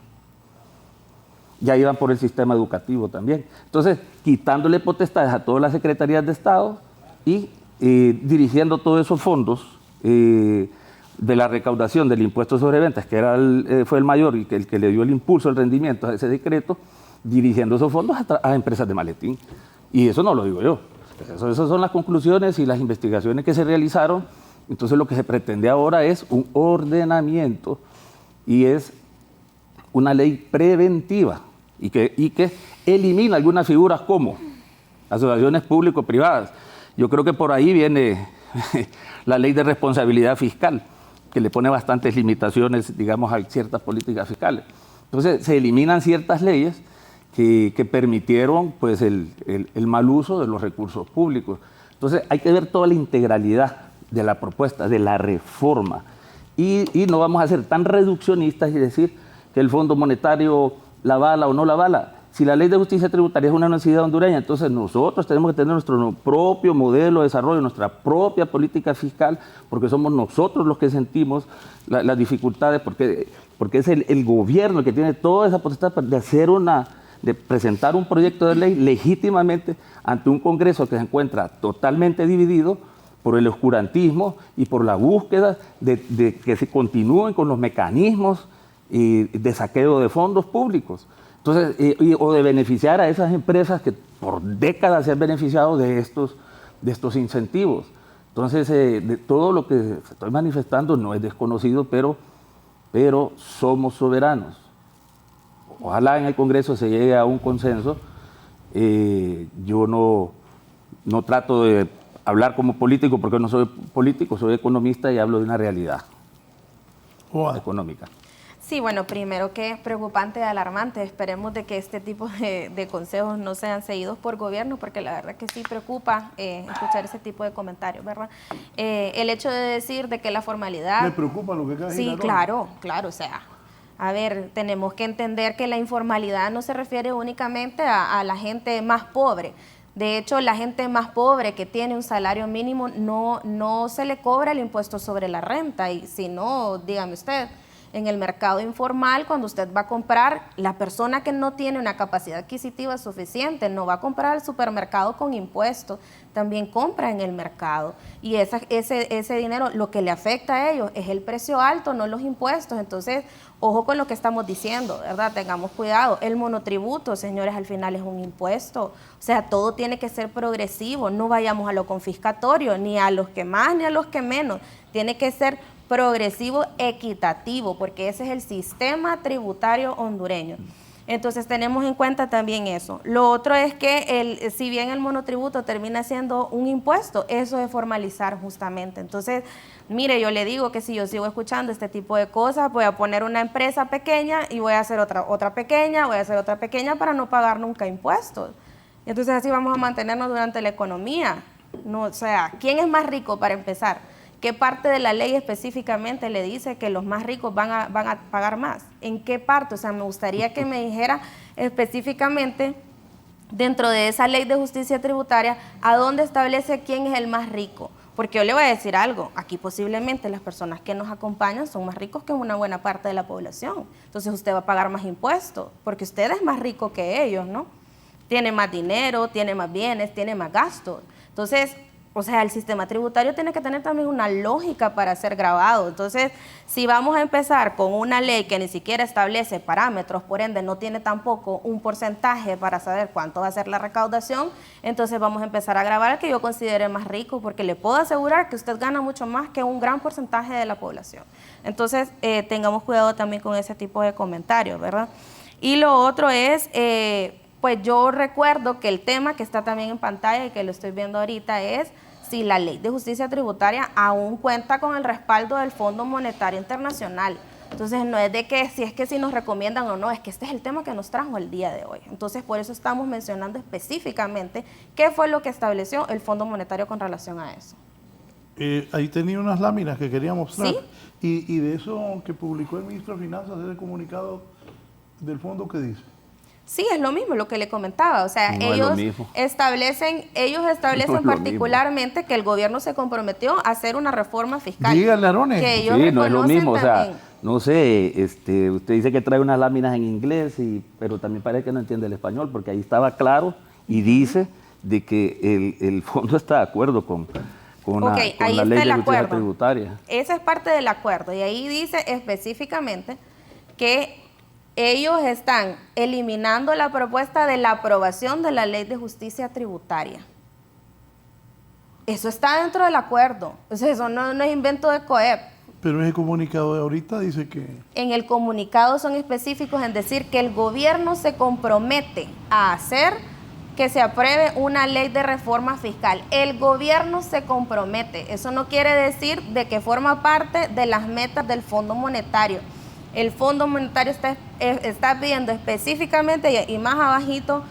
Ya iban por el sistema educativo también. Entonces, quitándole potestades a todas las secretarías de Estado y dirigiendo todos esos fondos de la recaudación del impuesto sobre ventas, que fue el mayor y el que le dio el impulso, el rendimiento a ese decreto, dirigiendo esos fondos a empresas de maletín. Y eso no lo digo yo. Esas son las conclusiones y las investigaciones que se realizaron. Entonces lo que se pretende ahora es un ordenamiento y es una ley preventiva y que elimina algunas figuras como asociaciones público-privadas. Yo creo que por ahí viene la ley de responsabilidad fiscal, que le pone bastantes limitaciones, digamos, a ciertas políticas fiscales. Entonces se eliminan ciertas leyes que permitieron pues, el mal uso de los recursos públicos. Entonces hay que ver toda la integralidad de la propuesta, de la reforma. Y no vamos a ser tan reduccionistas y decir que el Fondo Monetario la avala o no la avala. Si la Ley de Justicia Tributaria es una necesidad hondureña, entonces nosotros tenemos que tener nuestro propio modelo de desarrollo, nuestra propia política fiscal, porque somos nosotros los que sentimos las dificultades, porque es el gobierno el que tiene toda esa potestad de presentar un proyecto de ley legítimamente ante un Congreso que se encuentra totalmente dividido por el oscurantismo y por la búsqueda de que se continúen con los mecanismos de saqueo de fondos públicos. Entonces, o de beneficiar a esas empresas que por décadas se han beneficiado de estos incentivos. Entonces, de todo lo que estoy manifestando no es desconocido, pero somos soberanos. Ojalá en el Congreso se llegue a un consenso. Yo no trato de hablar como político porque no soy político, soy economista y hablo de una realidad económica. Sí, bueno, primero que preocupante y alarmante. Esperemos de que este tipo de consejos no sean seguidos por gobierno, porque la verdad que sí preocupa escuchar ese tipo de comentarios, ¿verdad? El hecho de decir de que la formalidad... ¿Le preocupa lo que acaba de decir? Sí, claro, o sea... A ver, tenemos que entender que la informalidad no se refiere únicamente a la gente más pobre. De hecho, la gente más pobre que tiene un salario mínimo no se le cobra el impuesto sobre la renta. Y si no, dígame usted, en el mercado informal, cuando usted va a comprar, la persona que no tiene una capacidad adquisitiva suficiente no va a comprar al supermercado con impuestos, también compra en el mercado. Y ese dinero, lo que le afecta a ellos es el precio alto, no los impuestos. Entonces, ojo con lo que estamos diciendo, ¿verdad? Tengamos cuidado. El monotributo, señores, al final es un impuesto. O sea, todo tiene que ser progresivo. No vayamos a lo confiscatorio, ni a los que más ni a los que menos. Tiene que ser progresivo, equitativo, porque ese es el sistema tributario hondureño. Entonces tenemos en cuenta también eso. Lo otro es que si bien el monotributo termina siendo un impuesto, eso es formalizar justamente. Entonces, mire, yo le digo que si yo sigo escuchando este tipo de cosas, voy a poner una empresa pequeña y voy a hacer otra pequeña, voy a hacer otra pequeña para no pagar nunca impuestos. Entonces así vamos a mantenernos durante la economía. No, o sea, ¿quién es más rico para empezar? ¿Qué parte de la ley específicamente le dice que los más ricos van a pagar más? ¿En qué parte? O sea, me gustaría que me dijera específicamente dentro de esa ley de justicia tributaria a dónde establece quién es el más rico. Porque yo le voy a decir algo, aquí posiblemente las personas que nos acompañan son más ricos que una buena parte de la población. Entonces usted va a pagar más impuestos, porque usted es más rico que ellos, ¿no? Tiene más dinero, tiene más bienes, tiene más gastos. Entonces, o sea, el sistema tributario tiene que tener también una lógica para ser grabado. Entonces, si vamos a empezar con una ley que ni siquiera establece parámetros, por ende no tiene tampoco un porcentaje para saber cuánto va a ser la recaudación, entonces vamos a empezar a grabar al que yo considere más rico, porque le puedo asegurar que usted gana mucho más que un gran porcentaje de la población. Entonces, tengamos cuidado también con ese tipo de comentarios, ¿verdad? Y lo otro es, pues yo recuerdo que el tema que está también en pantalla y que lo estoy viendo ahorita es si la ley de justicia tributaria aún cuenta con el respaldo del Fondo Monetario Internacional. Entonces no es de que si nos recomiendan o no, es que este es el tema que nos trajo el día de hoy. Entonces por eso estamos mencionando específicamente qué fue lo que estableció el Fondo Monetario con relación a eso. Ahí tenía unas láminas que quería mostrar. ¿Sí? Y de eso que publicó el ministro de Finanzas, de ese comunicado del fondo, ¿qué dice? Sí, es lo mismo lo que le comentaba, o sea, No ellos establecen No es particularmente que el gobierno se comprometió a hacer una reforma fiscal. Dígale, Arones. Que ellos Sí, no es lo reconocen mismo, o sea, también. no sé, usted dice que trae unas láminas en inglés, pero también parece que no entiende el español, porque ahí estaba claro y dice de que el fondo está de acuerdo con la ley de justicia tributaria. Esa es parte del acuerdo y ahí dice específicamente que ellos están eliminando la propuesta de la aprobación de la ley de justicia tributaria. Eso está dentro del acuerdo. O sea, eso no es invento de COEP. Pero ese comunicado de ahorita dice que... En el comunicado son específicos en decir que el gobierno se compromete a hacer que se apruebe una ley de reforma fiscal. El gobierno se compromete. Eso no quiere decir de que forma parte de las metas del Fondo Monetario. El Fondo Monetario está pidiendo específicamente, y más abajito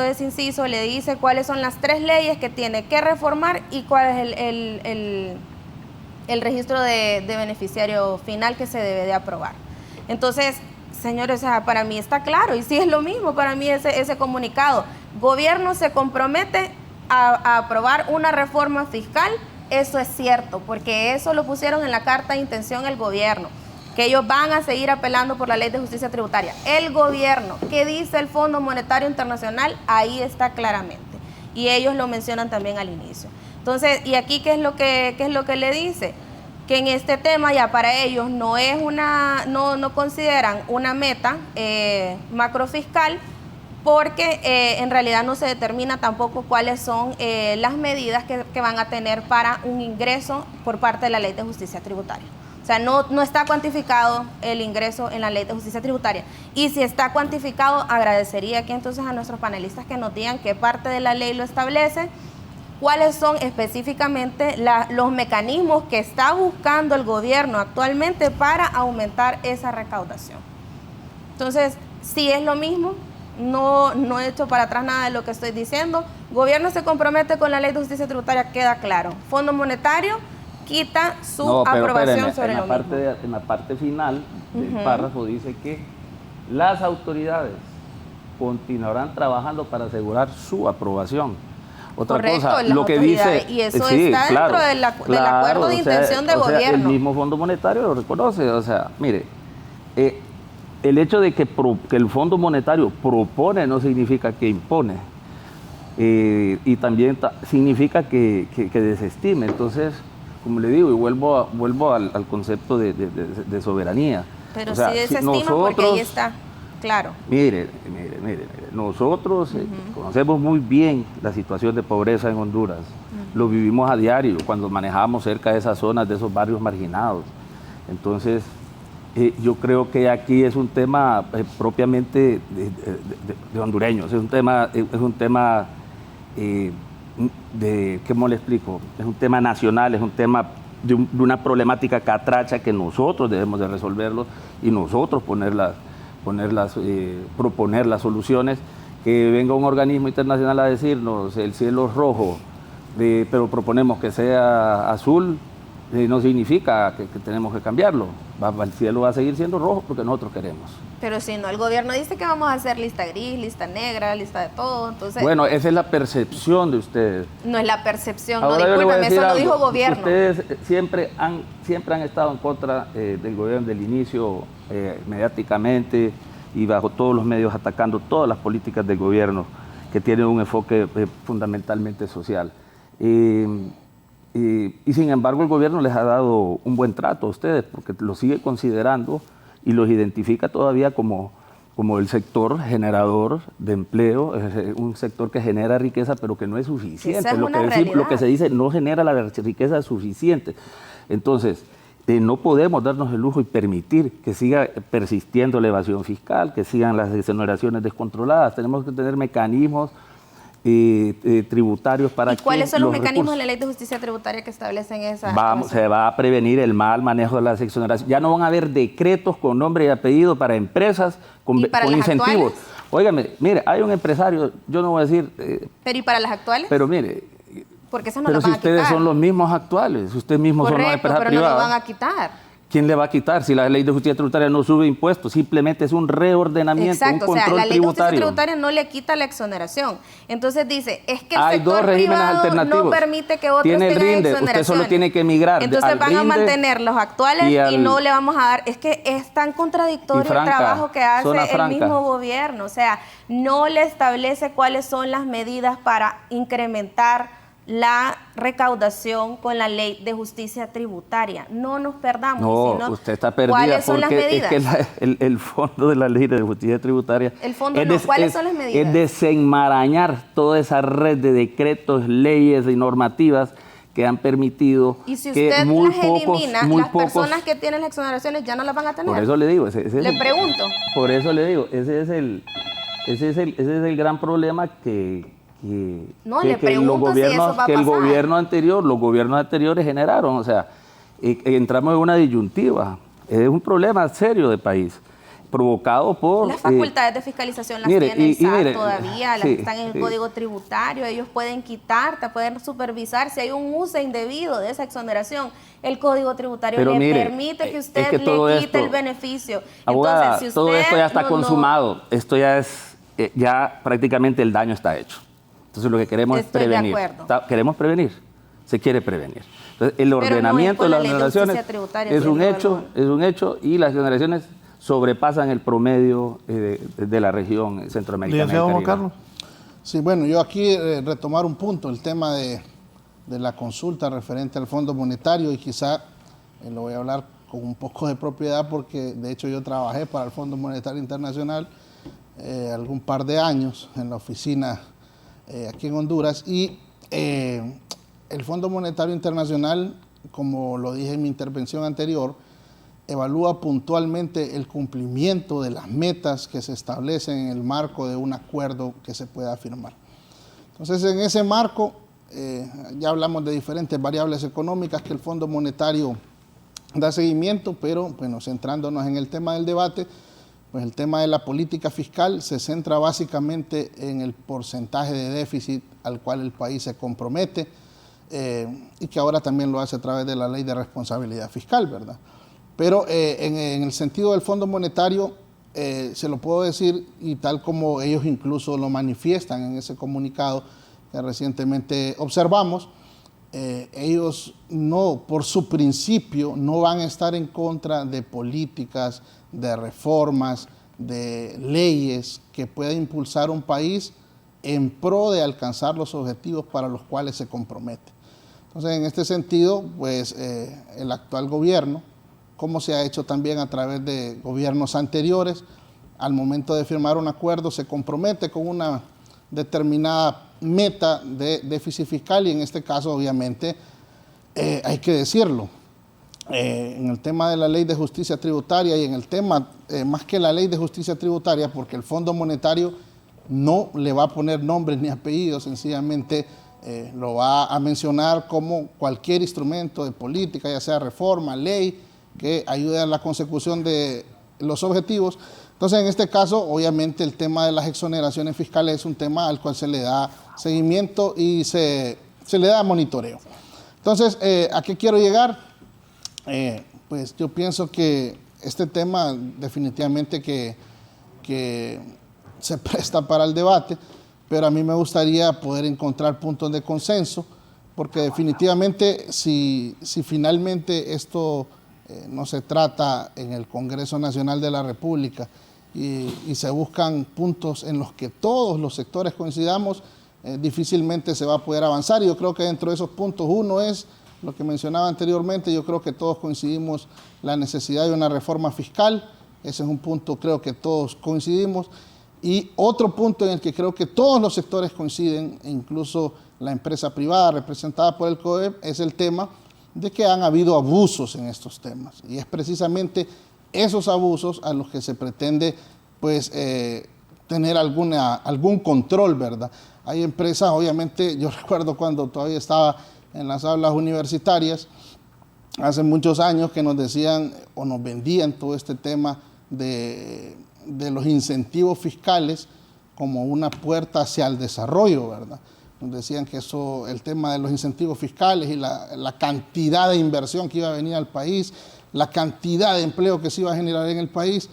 de ese inciso, le dice cuáles son las 3 leyes que tiene que reformar y cuál es el registro de beneficiario final que se debe de aprobar. Entonces, señores, o sea, para mí está claro, y sí es lo mismo para mí ese comunicado. Gobierno se compromete a aprobar una reforma fiscal, eso es cierto, porque eso lo pusieron en la carta de intención el gobierno, que ellos van a seguir apelando por la ley de justicia tributaria. El gobierno, ¿qué dice el Fondo Monetario Internacional? Ahí está claramente. Y ellos lo mencionan también al inicio. Entonces, ¿y aquí qué es lo que le dice? Que en este tema ya para ellos no es no consideran una meta macrofiscal, porque en realidad no se determina tampoco cuáles son las medidas que van a tener para un ingreso por parte de la ley de justicia tributaria. O sea, no está cuantificado el ingreso en la ley de justicia tributaria. Y si está cuantificado, agradecería aquí entonces a nuestros panelistas que nos digan qué parte de la ley lo establece, cuáles son específicamente los mecanismos que está buscando el gobierno actualmente para aumentar esa recaudación. Entonces, si es lo mismo, no he hecho para atrás nada de lo que estoy diciendo. Gobierno se compromete con la ley de justicia tributaria, queda claro. Fondo Monetario quita su aprobación sobre lo mismo. En la parte final del párrafo dice que las autoridades continuarán trabajando para asegurar su aprobación. Otra cosa, lo que dice... Y eso está dentro del acuerdo de intención de gobierno. El mismo Fondo Monetario lo reconoce. O sea, mire, el hecho de que el Fondo Monetario propone no significa que impone. Y también significa que desestime. Entonces, como le digo, y vuelvo al concepto de soberanía. Pero o sea, sí desestima porque ahí está, claro. Mire, nosotros conocemos muy bien la situación de pobreza en Honduras. Lo vivimos a diario cuando manejábamos cerca de esas zonas, de esos barrios marginados. Entonces, yo creo que aquí es un tema propiamente de hondureños, es un tema ¿cómo le explico? Es un tema nacional, es un tema de una problemática que nosotros debemos de resolverlo y nosotros proponer las soluciones. Que venga un organismo internacional a decirnos el cielo es rojo, pero proponemos que sea azul, no significa que tenemos que cambiarlo. El cielo va a seguir siendo rojo porque nosotros queremos. Pero si no, el gobierno dice que vamos a hacer lista gris, lista negra, lista de todo, entonces... Bueno, esa es la percepción de ustedes. No es la percepción, Ahora no, discúlpeme, eso lo dijo gobierno. Ustedes siempre han estado en contra del gobierno del inicio, mediáticamente y bajo todos los medios atacando todas las políticas del gobierno que tienen un enfoque fundamentalmente social. Y sin embargo el gobierno les ha dado un buen trato a ustedes porque los sigue considerando y los identifica todavía como el sector generador de empleo, un sector que genera riqueza pero que no es suficiente. Esa es una realidad. Lo que se dice, no genera la riqueza suficiente. Entonces, no podemos darnos el lujo y permitir que siga persistiendo la evasión fiscal, que sigan las exoneraciones descontroladas. Tenemos que tener mecanismos tributarios para que... ¿Y cuáles son los mecanismos de la Ley de Justicia Tributaria que establecen esa? Se va a prevenir el mal manejo de las exoneraciones. Ya no van a haber decretos con nombre y apellido para empresas con incentivos. Óigame, mire, hay un empresario, yo no voy a decir... ¿Pero y para las actuales? Pero mire... Porque esas no pero las van si ustedes son los mismos actuales, ustedes mismos son las empresas pero privadas. no lo van a quitar. ¿Quién le va a quitar si la Ley de Justicia Tributaria no sube impuestos? Simplemente es un reordenamiento, exacto, un control tributario. La Ley de Justicia Tributaria no le quita la exoneración. Entonces dice, es que el hay sector dos regímenes privado alternativos. No permite que otros tiene el tengan RINDE, exoneraciones. usted solo tiene que migrar. Entonces van a mantener los actuales y no le vamos a dar. Es que es tan contradictorio el trabajo que hace el mismo gobierno. O sea, no le establece cuáles son las medidas para incrementar la recaudación con la Ley de Justicia Tributaria. No nos perdamos. No, sino, usted está perdida ¿cuáles son las porque medidas? es que el fondo de la Ley de Justicia Tributaria... El fondo no, ¿cuáles son las medidas? Es desenmarañar toda esa red de decretos, leyes y normativas que han permitido y si que usted muy las elimina, las pocos, personas que tienen las exoneraciones ya no las van a tener. Por eso le digo, por eso le digo, ese es el gran problema que los gobiernos anteriores generaron. O sea, entramos en una disyuntiva. Es un problema serio de país, provocado por... Las facultades de fiscalización las tiene el SAT todavía, las están en el Código Tributario, ellos pueden quitarte, pueden supervisar si hay un uso indebido de esa exoneración. El Código Tributario le permite que usted le quite el beneficio. Abogada, entonces, si usted todo esto ya está consumado, esto ya es, ya prácticamente el daño está hecho. Entonces lo que queremos es prevenir. Queremos prevenir, se quiere prevenir. Entonces el ordenamiento de las exoneraciones es un hecho y las exoneraciones sobrepasan el promedio de la región centroamericana. Licenciado Juan Carlos. Sí, bueno, yo aquí retomar un punto, el tema de la consulta referente al Fondo Monetario y quizá lo voy a hablar con un poco de propiedad porque de hecho yo trabajé para el Fondo Monetario Internacional algún par de años en la oficina aquí en Honduras y el Fondo Monetario Internacional, como lo dije en mi intervención anterior, evalúa puntualmente el cumplimiento de las metas que se establecen en el marco de un acuerdo que se pueda firmar. Entonces, en ese marco, ya hablamos de diferentes variables económicas que el Fondo Monetario da seguimiento, pero bueno, centrándonos en el tema del debate, pues el tema de la política fiscal se centra básicamente en el porcentaje de déficit al cual el país se compromete y que ahora también lo hace a través de la Ley de Responsabilidad Fiscal, ¿verdad? Pero en el sentido del Fondo Monetario, se lo puedo decir, y tal como ellos incluso lo manifiestan en ese comunicado que recientemente observamos, ellos no, por su principio, no van a estar en contra de políticas, de reformas, de leyes que pueda impulsar un país en pro de alcanzar los objetivos para los cuales se compromete. Entonces, en este sentido, pues el actual gobierno, como se ha hecho también a través de gobiernos anteriores, al momento de firmar un acuerdo se compromete con una determinada meta de déficit fiscal y en este caso obviamente hay que decirlo, en el tema de la Ley de Justicia Tributaria y en el tema, más que la Ley de Justicia Tributaria, porque el Fondo Monetario no le va a poner nombres ni apellidos, sencillamente lo va a mencionar como cualquier instrumento de política, ya sea reforma, ley, que ayude a la consecución de los objetivos. Entonces, en este caso, obviamente, el tema de las exoneraciones fiscales es un tema al cual se le da seguimiento y se le da monitoreo. Entonces, ¿a qué quiero llegar? pues yo pienso que este tema definitivamente que se presta para el debate, pero a mí me gustaría poder encontrar puntos de consenso, porque definitivamente si finalmente esto no se trata en el Congreso Nacional de la República y se buscan puntos en los que todos los sectores coincidamos, difícilmente se va a poder avanzar. Y yo creo que dentro de esos puntos, uno es lo que mencionaba anteriormente, yo creo que todos coincidimos la necesidad de una reforma fiscal. Ese es un punto, creo que todos coincidimos. Y otro punto en el que creo que todos los sectores coinciden, incluso la empresa privada representada por el CODEP, es el tema de que han habido abusos en estos temas. Y es precisamente esos abusos a los que se pretende, pues, tener algún control, ¿verdad? Hay empresas, obviamente, yo recuerdo cuando todavía estaba en las aulas universitarias, hace muchos años, que nos decían o nos vendían todo este tema de los incentivos fiscales como una puerta hacia el desarrollo, ¿verdad? Nos decían que eso, el tema de los incentivos fiscales y la cantidad de inversión que iba a venir al país, la cantidad de empleo que se iba a generar en el país,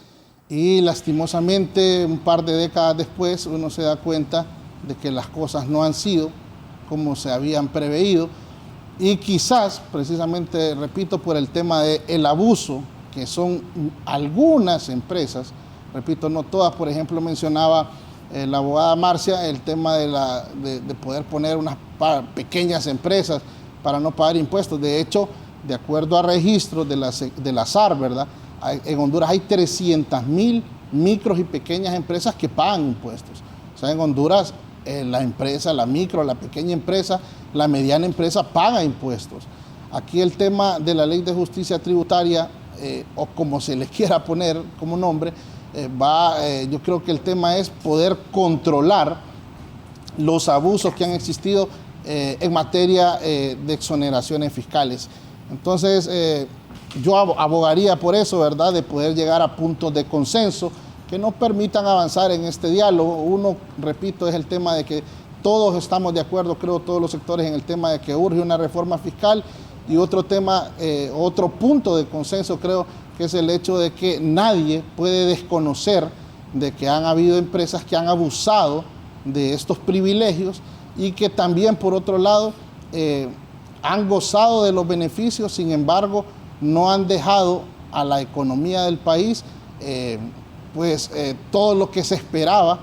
y lastimosamente un par de décadas después uno se da cuenta de que las cosas no han sido como se habían preveído, y quizás precisamente, repito, por el tema del abuso, que son algunas empresas, repito, no todas. Por ejemplo, mencionaba la abogada Marcia el tema de poder poner unas pequeñas empresas para no pagar impuestos. De hecho, de acuerdo a registros de la SAR, ¿verdad? En Honduras hay 300,000 micros y pequeñas empresas que pagan impuestos. O sea, en Honduras la empresa, la micro, la pequeña empresa, la mediana empresa paga impuestos. Aquí el tema de la Ley de Justicia Tributaria, o como se le quiera poner como nombre, yo creo que el tema es poder controlar los abusos que han existido en materia de exoneraciones fiscales. Entonces, yo abogaría por eso, ¿verdad?, de poder llegar a puntos de consenso que nos permitan avanzar en este diálogo. Uno, repito, es el tema de que todos estamos de acuerdo, creo, todos los sectores, en el tema de que urge una reforma fiscal. Y otro tema, otro punto de consenso, creo que es el hecho de que nadie puede desconocer de que han habido empresas que han abusado de estos privilegios y que también, por otro lado, han gozado de los beneficios. Sin embargo, no han dejado a la economía del país todo lo que se esperaba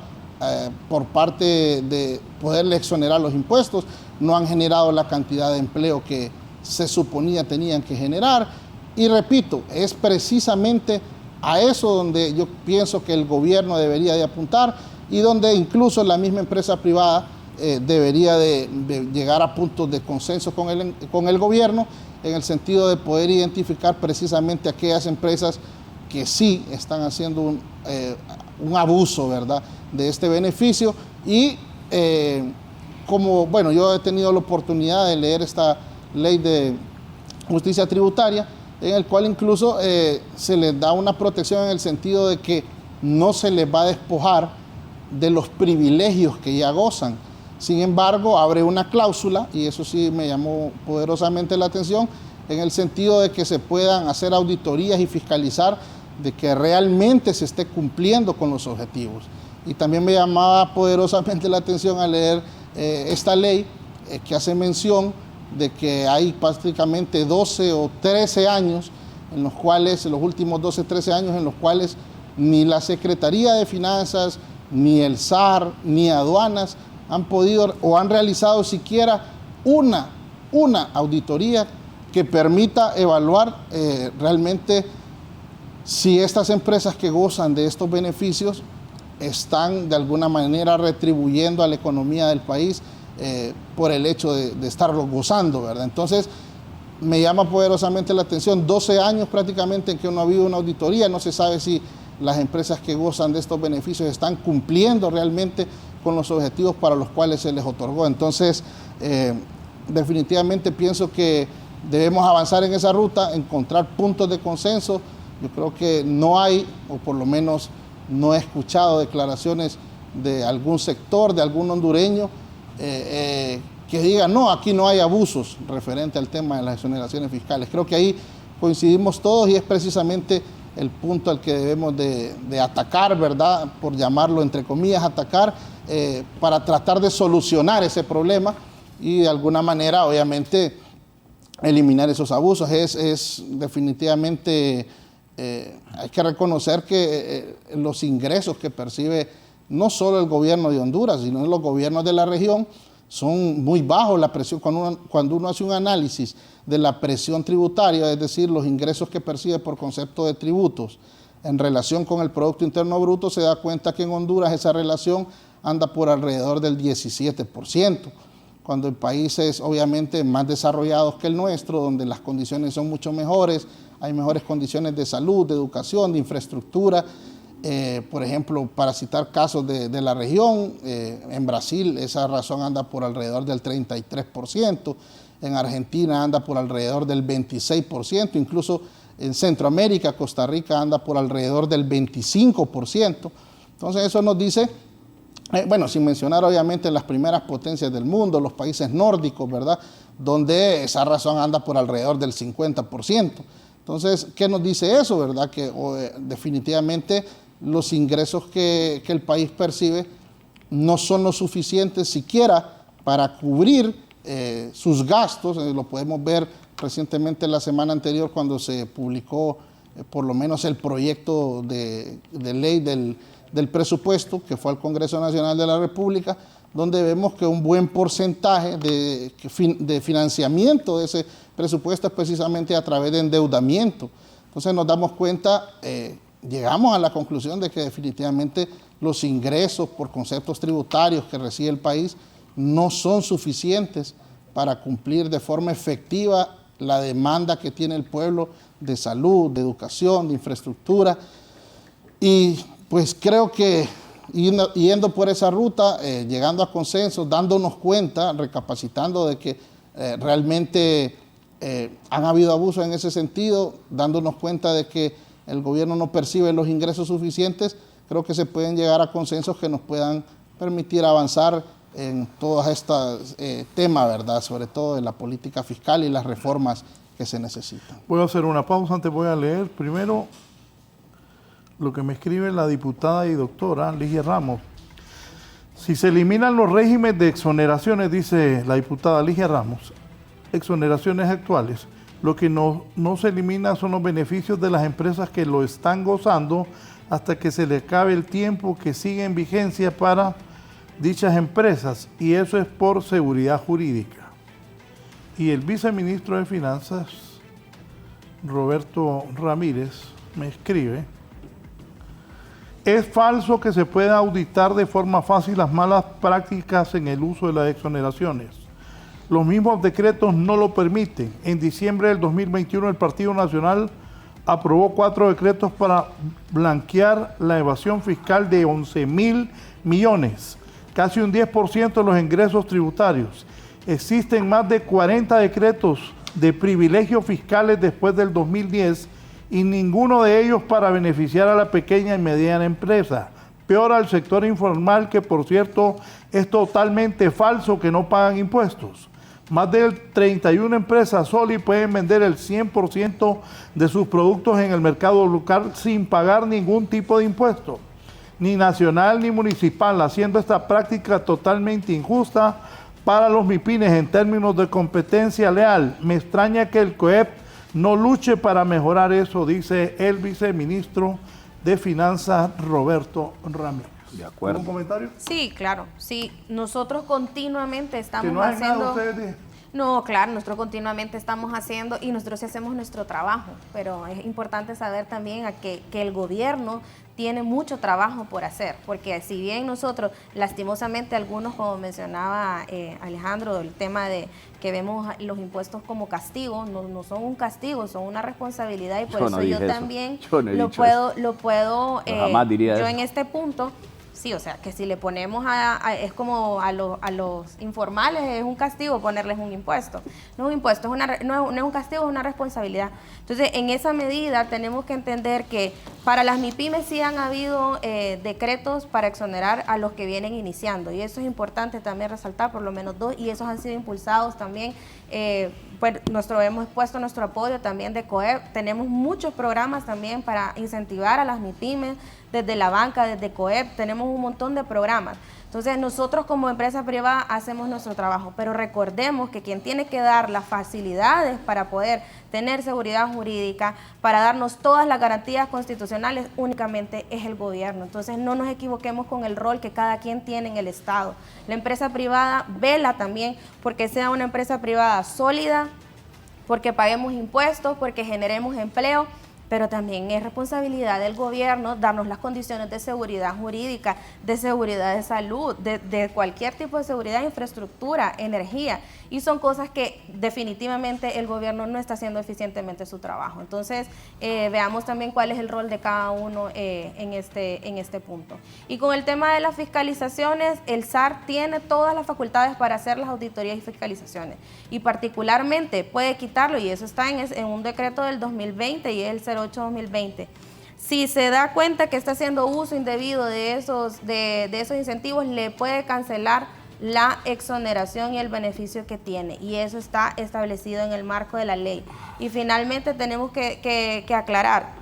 por parte de poderle exonerar los impuestos. No han generado la cantidad de empleo que se suponía tenían que generar. Y repito, es precisamente a eso donde yo pienso que el gobierno debería de apuntar, y donde incluso la misma empresa privada debería de llegar a puntos de consenso con el gobierno, en el sentido de poder identificar precisamente aquellas empresas que sí están haciendo un abuso, ¿verdad?, de este beneficio. Y como, bueno, yo he tenido la oportunidad de leer esta Ley de Justicia Tributaria, en el cual incluso se les da una protección en el sentido de que no se les va a despojar de los privilegios que ya gozan. Sin embargo, abre una cláusula, y eso sí me llamó poderosamente la atención, en el sentido de que se puedan hacer auditorías y fiscalizar de que realmente se esté cumpliendo con los objetivos. Y también me llamaba poderosamente la atención al leer esta ley que hace mención de que hay prácticamente 12 o 13 años en los cuales, los últimos 12, 13 años en los cuales ni la Secretaría de Finanzas, ni el SAR, ni aduanas han podido o han realizado siquiera una auditoría que permita evaluar realmente si estas empresas que gozan de estos beneficios están de alguna manera retribuyendo a la economía del país por el hecho de estarlo gozando, ¿verdad? Entonces, me llama poderosamente la atención, 12 años prácticamente en que no ha habido una auditoría, no se sabe si las empresas que gozan de estos beneficios están cumpliendo realmente con los objetivos para los cuales se les otorgó. Entonces, definitivamente pienso que debemos avanzar en esa ruta, encontrar puntos de consenso. Yo creo que no hay, o por lo menos no he escuchado declaraciones de algún sector, de algún hondureño, que diga, no, aquí no hay abusos referente al tema de las exoneraciones fiscales. Creo que ahí coincidimos todos y es precisamente el punto al que debemos de atacar, ¿verdad? Por llamarlo entre comillas atacar, para tratar de solucionar ese problema y de alguna manera obviamente eliminar esos abusos. Es definitivamente, hay que reconocer que los ingresos que percibe no solo el gobierno de Honduras, sino los gobiernos de la región son muy bajos. La presión, cuando uno hace un análisis de la presión tributaria, es decir, los ingresos que percibe por concepto de tributos en relación con el Producto Interno Bruto, se da cuenta que en Honduras esa relación anda por alrededor del 17%, cuando en países obviamente más desarrollados que el nuestro, donde las condiciones son mucho mejores, hay mejores condiciones de salud, de educación, de infraestructura. Por ejemplo, para citar casos de la región, en Brasil esa razón anda por alrededor del 33%, en Argentina anda por alrededor del 26%, incluso en Centroamérica, Costa Rica anda por alrededor del 25%. Entonces eso nos dice, bueno, sin mencionar obviamente las primeras potencias del mundo, los países nórdicos, ¿verdad?, donde esa razón anda por alrededor del 50%. Entonces, ¿qué nos dice eso, verdad? Que definitivamente los ingresos que el país percibe no son lo suficientes siquiera para cubrir sus gastos. Lo podemos ver recientemente la semana anterior cuando se publicó por lo menos el proyecto de ley del presupuesto que fue al Congreso Nacional de la República, donde vemos que un buen porcentaje de financiamiento de ese presupuesto es precisamente a través de endeudamiento. Entonces nos damos cuenta, llegamos a la conclusión de que definitivamente los ingresos por conceptos tributarios que recibe el país no son suficientes para cumplir de forma efectiva la demanda que tiene el pueblo de salud, de educación, de infraestructura. Y pues creo que yendo por esa ruta, llegando a consensos, dándonos cuenta, recapacitando de que realmente han habido abusos en ese sentido, dándonos cuenta de que el gobierno no percibe los ingresos suficientes, creo que se pueden llegar a consensos que nos puedan permitir avanzar en todos estos temas, ¿verdad? Sobre todo de la política fiscal y las reformas que se necesitan. Voy a hacer una pausa, antes voy a leer primero lo que me escribe la diputada y doctora Ligia Ramos. Si se eliminan los regímenes de exoneraciones, dice la diputada Ligia Ramos, exoneraciones actuales, lo que no se elimina son los beneficios de las empresas que lo están gozando hasta que se le acabe el tiempo que sigue en vigencia para dichas empresas, y eso es por seguridad jurídica. Y el viceministro de Finanzas, Roberto Ramírez, me escribe: es falso que se pueda auditar de forma fácil las malas prácticas en el uso de las exoneraciones. Los mismos decretos no lo permiten. En diciembre del 2021 el Partido Nacional aprobó 4 decretos para blanquear la evasión fiscal de 11.000 millones, casi un 10% de los ingresos tributarios. Existen más de 40 decretos de privilegios fiscales después del 2010 y ninguno de ellos para beneficiar a la pequeña y mediana empresa. Peor al sector informal, que por cierto es totalmente falso que no pagan impuestos. Más de 31 empresas Soli pueden vender el 100% de sus productos en el mercado local sin pagar ningún tipo de impuesto, ni nacional ni municipal, haciendo esta práctica totalmente injusta para los MIPYMES en términos de competencia leal. Me extraña que el COEP no luche para mejorar eso, dice el viceministro de Finanzas, Roberto Ramírez. De acuerdo. ¿Un comentario? Sí, claro. Sí, nosotros continuamente estamos Que no hay haciendo... nada, ustedes. No, claro, nosotros continuamente estamos haciendo y nosotros sí hacemos nuestro trabajo, pero es importante saber también que el gobierno tiene mucho trabajo por hacer, porque si bien nosotros, lastimosamente algunos, como mencionaba Alejandro, el tema de que vemos los impuestos como castigo, no son un castigo, son una responsabilidad, y por eso yo también lo puedo yo en este punto. Sí, o sea, que si le ponemos es como a los informales, es un castigo ponerles un impuesto. No es un impuesto, no es un castigo, es una responsabilidad. Entonces, en esa medida tenemos que entender que para las MIPYMES sí han habido decretos para exonerar a los que vienen iniciando. Y eso es importante también resaltar, por lo menos 2, y esos han sido impulsados también pues hemos puesto nuestro apoyo también de COEP. Tenemos muchos programas también para incentivar a las MIPYMES, desde la banca, desde COEP, tenemos un montón de programas. Entonces nosotros como empresa privada hacemos nuestro trabajo, pero recordemos que quien tiene que dar las facilidades para poder tener seguridad jurídica, para darnos todas las garantías constitucionales, únicamente es el gobierno. Entonces no nos equivoquemos con el rol que cada quien tiene en el Estado. La empresa privada vela también porque sea una empresa privada sólida, porque paguemos impuestos, porque generemos empleo, pero también es responsabilidad del gobierno darnos las condiciones de seguridad jurídica, de seguridad de salud, de cualquier tipo de seguridad, infraestructura, energía. Y son cosas que definitivamente el gobierno no está haciendo eficientemente su trabajo. Entonces, veamos también cuál es el rol de cada uno en este punto. Y con el tema de las fiscalizaciones, el SAR tiene todas las facultades para hacer las auditorías y fiscalizaciones. Y particularmente puede quitarlo, y eso está en un decreto del 2020 y es el 08-2020. Si se da cuenta que está haciendo uso indebido de esos incentivos, le puede cancelar la exoneración y el beneficio que tiene, y eso está establecido en el marco de la ley. Y finalmente tenemos que aclarar,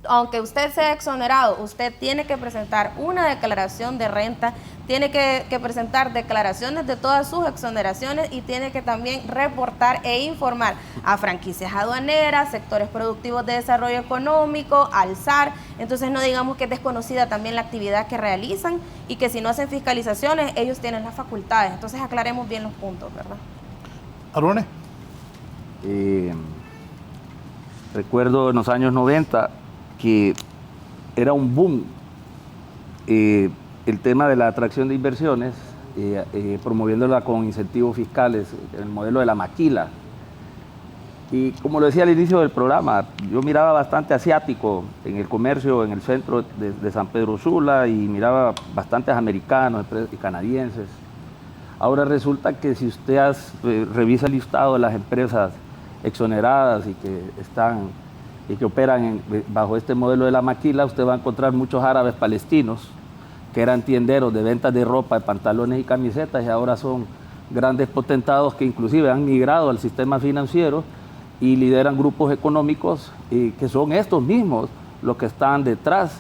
aunque usted sea exonerado, usted tiene que presentar una declaración de renta, tiene que presentar declaraciones de todas sus exoneraciones y tiene que también reportar e informar a franquicias aduaneras, sectores productivos de desarrollo económico, al SAR. Entonces no digamos que es desconocida también la actividad que realizan y que si no hacen fiscalizaciones ellos tienen las facultades. Entonces aclaremos bien los puntos, ¿verdad? Arone. Recuerdo en los años 90 que era un boom el tema de la atracción de inversiones, promoviéndola con incentivos fiscales, el modelo de la maquila. Y como lo decía al inicio del programa, yo miraba bastante asiático en el comercio en el centro de San Pedro Sula y miraba bastantes americanos y canadienses. Ahora resulta que si usted revisa el listado de las empresas exoneradas y que operan bajo este modelo de la maquila, usted va a encontrar muchos árabes palestinos que eran tienderos de ventas de ropa, de pantalones y camisetas, y ahora son grandes potentados que inclusive han migrado al sistema financiero y lideran grupos económicos que son estos mismos los que están detrás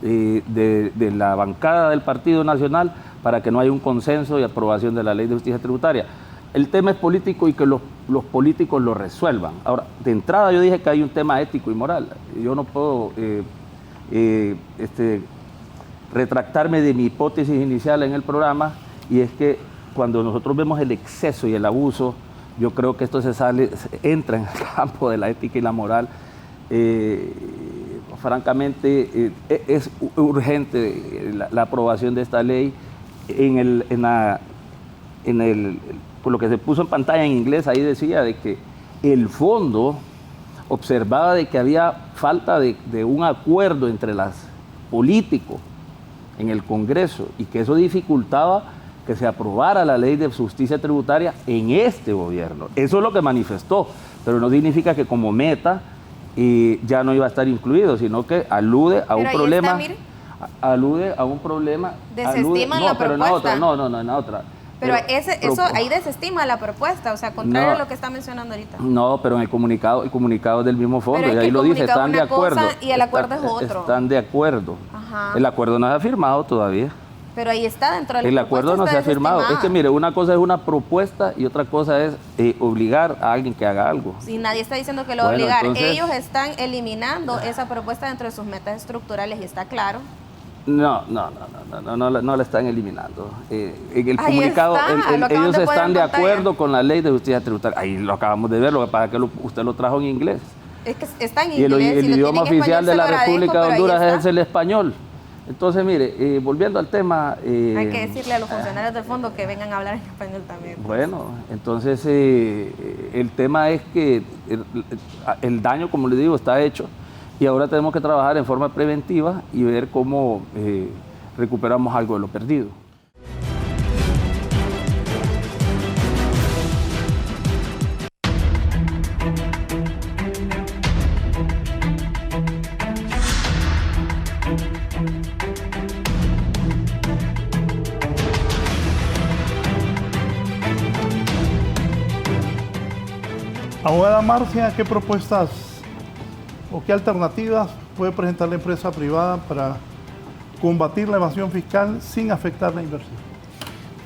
de la bancada del Partido Nacional para que no haya un consenso y aprobación de la Ley de Justicia Tributaria. El tema es político y que los políticos lo resuelvan. Ahora, de entrada yo dije que hay un tema ético y moral. Yo no puedo retractarme de mi hipótesis inicial en el programa, y es que cuando nosotros vemos el exceso y el abuso, yo creo que esto entra en el campo de la ética y la moral. Francamente, es urgente la aprobación de esta ley. Por lo que se puso en pantalla en inglés, ahí decía de que el fondo observaba de que había falta de un acuerdo entre los políticos en el Congreso y que eso dificultaba que se aprobara la Ley de Justicia Tributaria en este gobierno. Eso es lo que manifestó, pero no significa que como meta ya no iba a estar incluido, sino que alude a un problema. Alude a un problema. Desestiman la propuesta. En la otra. Pero eso ahí desestima la propuesta, o sea, contrario a lo que está mencionando ahorita. No, pero en el comunicado del mismo fondo, y ahí lo dice, están de acuerdo. Y el acuerdo es otro. Están de acuerdo. Ajá. El acuerdo no se ha firmado todavía. Pero ahí está dentro del. El acuerdo no se ha firmado. Es que mire, una cosa es una propuesta y otra cosa es obligar a alguien que haga algo. Sí, nadie está diciendo que lo va a obligar. Entonces, ellos están eliminando esa propuesta dentro de sus metas estructurales y está claro. No la están eliminando. En el comunicado, ellos están de acuerdo con la Ley de Justicia Tributaria. Ahí lo acabamos de ver, lo que pasa es que usted lo trajo en inglés. Es que está en inglés. Y el idioma oficial de la República de Honduras es el español. Entonces, mire, volviendo al tema. Hay que decirle a los funcionarios del fondo que vengan a hablar en español también. Bueno, entonces el tema es que el daño, como le digo, está hecho. Y ahora tenemos que trabajar en forma preventiva y ver cómo recuperamos algo de lo perdido. Abogada Marcia, ¿qué propuestas o qué alternativas puede presentar la empresa privada para combatir la evasión fiscal sin afectar la inversión?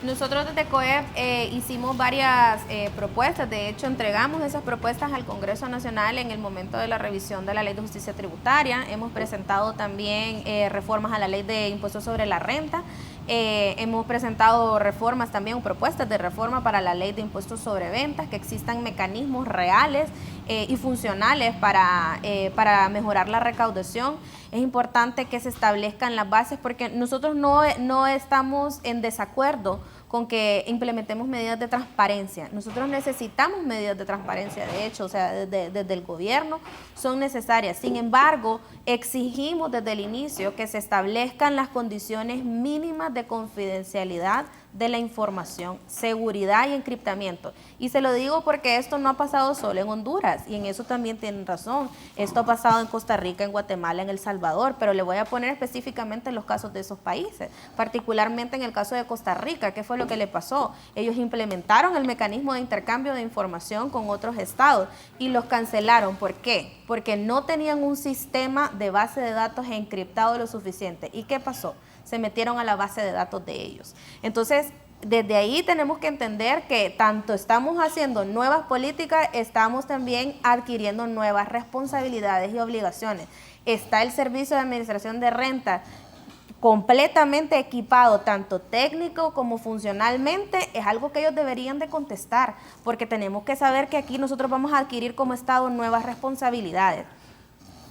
Nosotros desde COEP hicimos varias propuestas, de hecho entregamos esas propuestas al Congreso Nacional en el momento de la revisión de la Ley de Justicia Tributaria. Hemos presentado también reformas a la Ley de Impuestos sobre la Renta. Hemos presentado reformas también o propuestas de reforma para la Ley de Impuestos sobre Ventas, que existan mecanismos reales y funcionales para mejorar la recaudación. Es importante que se establezcan las bases porque nosotros no estamos en desacuerdo con que implementemos medidas de transparencia. Nosotros necesitamos medidas de transparencia, de hecho, o sea, desde el gobierno son necesarias. Sin embargo, exigimos desde el inicio que se establezcan las condiciones mínimas de confidencialidad de la información, seguridad y encriptamiento. Y se lo digo porque esto no ha pasado solo en Honduras, y en eso también tienen razón. Esto ha pasado en Costa Rica, en Guatemala, en El Salvador, pero le voy a poner específicamente los casos de esos países, particularmente en el caso de Costa Rica. ¿Qué fue lo que le pasó? Ellos implementaron el mecanismo de intercambio de información con otros estados y los cancelaron. ¿Por qué? Porque no tenían un sistema de base de datos encriptado lo suficiente. ¿Y qué pasó? Se metieron a la base de datos de ellos. Entonces, desde ahí tenemos que entender que tanto estamos haciendo nuevas políticas, estamos también adquiriendo nuevas responsabilidades y obligaciones. Está el Servicio de Administración de Renta completamente equipado, tanto técnico como funcionalmente. Es algo que ellos deberían de contestar, porque tenemos que saber que aquí nosotros vamos a adquirir como Estado nuevas responsabilidades.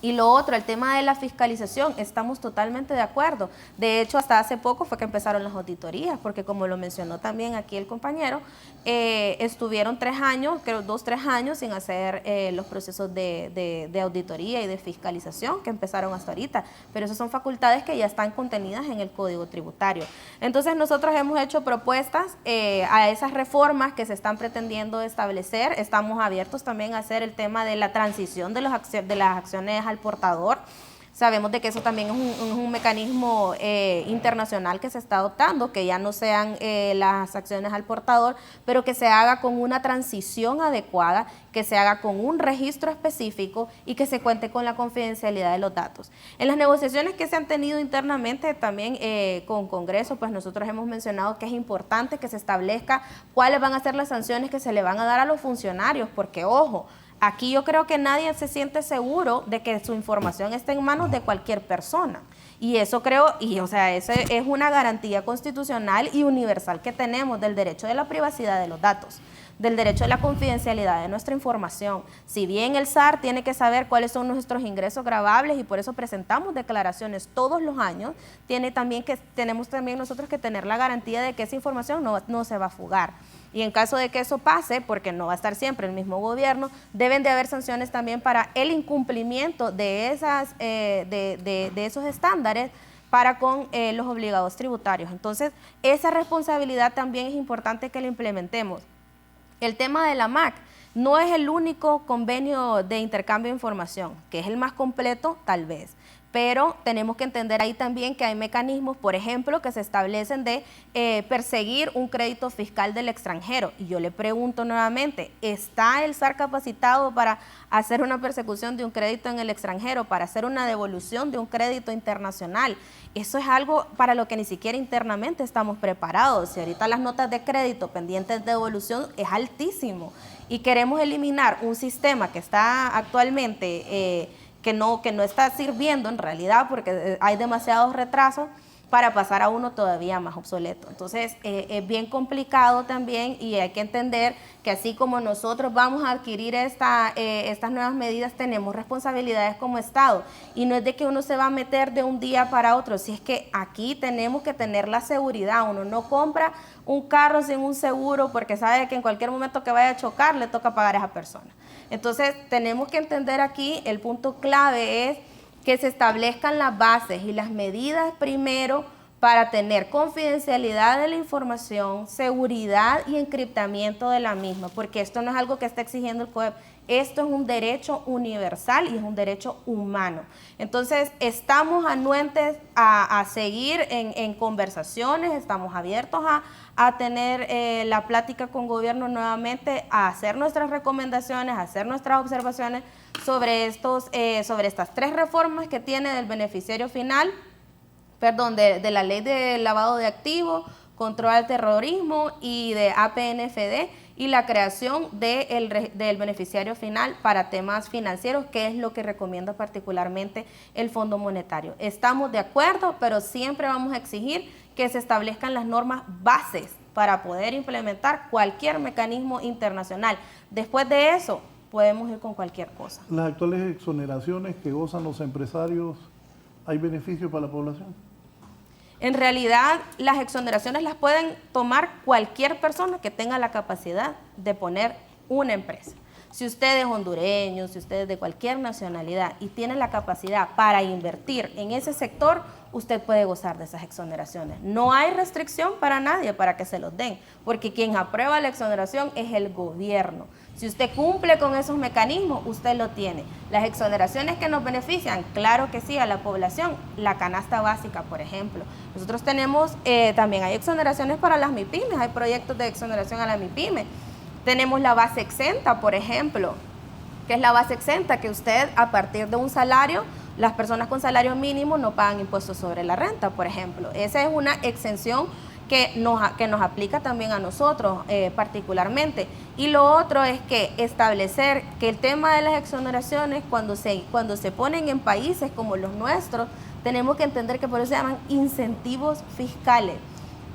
Y lo otro, el tema de la fiscalización, estamos totalmente de acuerdo. De hecho, hasta hace poco fue que empezaron las auditorías, porque como lo mencionó también aquí el compañero, estuvieron 3 años, creo 2-3 años sin hacer los procesos de auditoría y de fiscalización que empezaron hasta ahorita. Pero esas son facultades que ya están contenidas en el Código Tributario. Entonces nosotros hemos hecho propuestas a esas reformas que se están pretendiendo establecer. Estamos abiertos también a hacer el tema de la transición de las acciones al portador. Sabemos de que eso también es un mecanismo internacional que se está adoptando, que ya no sean las acciones al portador, pero que se haga con una transición adecuada, que se haga con un registro específico y que se cuente con la confidencialidad de los datos. En las negociaciones que se han tenido internamente también con Congreso, pues nosotros hemos mencionado que es importante que se establezca cuáles van a ser las sanciones que se le van a dar a los funcionarios, porque ojo, aquí yo creo que nadie se siente seguro de que su información esté en manos de cualquier persona. Y eso creo, o sea, eso es una garantía constitucional y universal que tenemos del derecho de la privacidad de los datos, del derecho de la confidencialidad de nuestra información. Si bien el SAR tiene que saber cuáles son nuestros ingresos gravables y por eso presentamos declaraciones todos los años, tenemos también nosotros que tener la garantía de que esa información no se va a fugar. Y en caso de que eso pase, porque no va a estar siempre el mismo gobierno, deben de haber sanciones también para el incumplimiento de esos estándares para con los obligados tributarios. Entonces, esa responsabilidad también es importante que la implementemos. El tema de la MAC no es el único convenio de intercambio de información, que es el más completo, tal vez. Pero tenemos que entender ahí también que hay mecanismos, por ejemplo, que se establecen de perseguir un crédito fiscal del extranjero. Y yo le pregunto nuevamente, ¿está el SAR capacitado para hacer una persecución de un crédito en el extranjero, para hacer una devolución de un crédito internacional? Eso es algo para lo que ni siquiera internamente estamos preparados. Si ahorita las notas de crédito pendientes de devolución es altísimo y queremos eliminar un sistema que está actualmente que no está sirviendo en realidad porque hay demasiados retrasos para pasar a uno todavía más obsoleto. Entonces, es bien complicado también y hay que entender que así como nosotros vamos a adquirir estas nuevas medidas, tenemos responsabilidades como Estado. Y no es de que uno se va a meter de un día para otro, si es que aquí tenemos que tener la seguridad. Uno no compra un carro sin un seguro porque sabe que en cualquier momento que vaya a chocar le toca pagar a esa persona. Entonces, tenemos que entender aquí, el punto clave es que se establezcan las bases y las medidas primero para tener confidencialidad de la información, seguridad y encriptamiento de la misma, porque esto no es algo que está exigiendo el COEP, esto es un derecho universal y es un derecho humano. Entonces, estamos anuentes a seguir en conversaciones, estamos abiertos a tener la plática con gobierno nuevamente, a hacer nuestras recomendaciones, a hacer nuestras observaciones sobre estas 3 reformas que tiene del beneficiario final, de la ley de lavado de activos, control al terrorismo y de APNFD, y la creación del beneficiario final para temas financieros, que es lo que recomienda particularmente el Fondo Monetario. Estamos de acuerdo, pero siempre vamos a exigir que se establezcan las normas bases para poder implementar cualquier mecanismo internacional. Después de eso, podemos ir con cualquier cosa. Las actuales exoneraciones que gozan los empresarios, ¿hay beneficio para la población? En realidad, las exoneraciones las pueden tomar cualquier persona que tenga la capacidad de poner una empresa. Si usted es hondureño, si usted es de cualquier nacionalidad y tiene la capacidad para invertir en ese sector, usted puede gozar de esas exoneraciones. No hay restricción para nadie para que se los den, porque quien aprueba la exoneración es el gobierno. Si usted cumple con esos mecanismos, usted lo tiene. Las exoneraciones que nos benefician, claro que sí, a la población, la canasta básica, por ejemplo. Nosotros tenemos, también hay exoneraciones para las MIPYMES, hay proyectos de exoneración a la MIPYME. Tenemos la base exenta, por ejemplo, que es la base exenta, que usted a partir de un salario, las personas con salario mínimo no pagan impuestos sobre la renta, por ejemplo. Esa es una exención que nos aplica también a nosotros particularmente. Y lo otro es que establecer que el tema de las exoneraciones, cuando se ponen en países como los nuestros, tenemos que entender que por eso se llaman incentivos fiscales,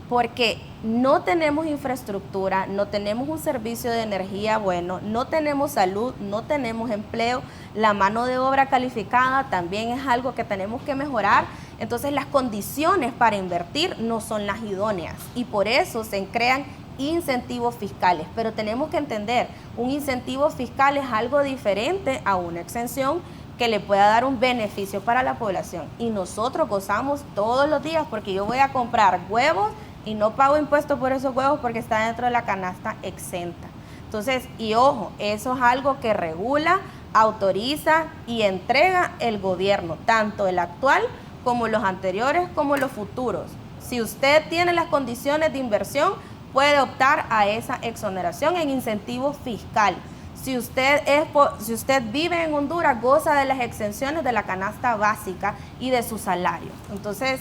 porque no tenemos infraestructura, no tenemos un servicio de energía bueno, no tenemos salud, no tenemos empleo, la mano de obra calificada también es algo que tenemos que mejorar. Entonces las condiciones para invertir no son las idóneas y por eso se crean incentivos fiscales. Pero tenemos que entender, un incentivo fiscal es algo diferente a una exención que le pueda dar un beneficio para la población. Y nosotros gozamos todos los días porque yo voy a comprar huevos y no pago impuestos por esos huevos porque está dentro de la canasta exenta. Entonces, y ojo, eso es algo que regula, autoriza y entrega el gobierno, tanto el actual como los anteriores, como los futuros. Si usted tiene las condiciones de inversión, puede optar a esa exoneración en incentivo fiscal. Si usted vive en Honduras, goza de las exenciones de la canasta básica y de su salario. Entonces,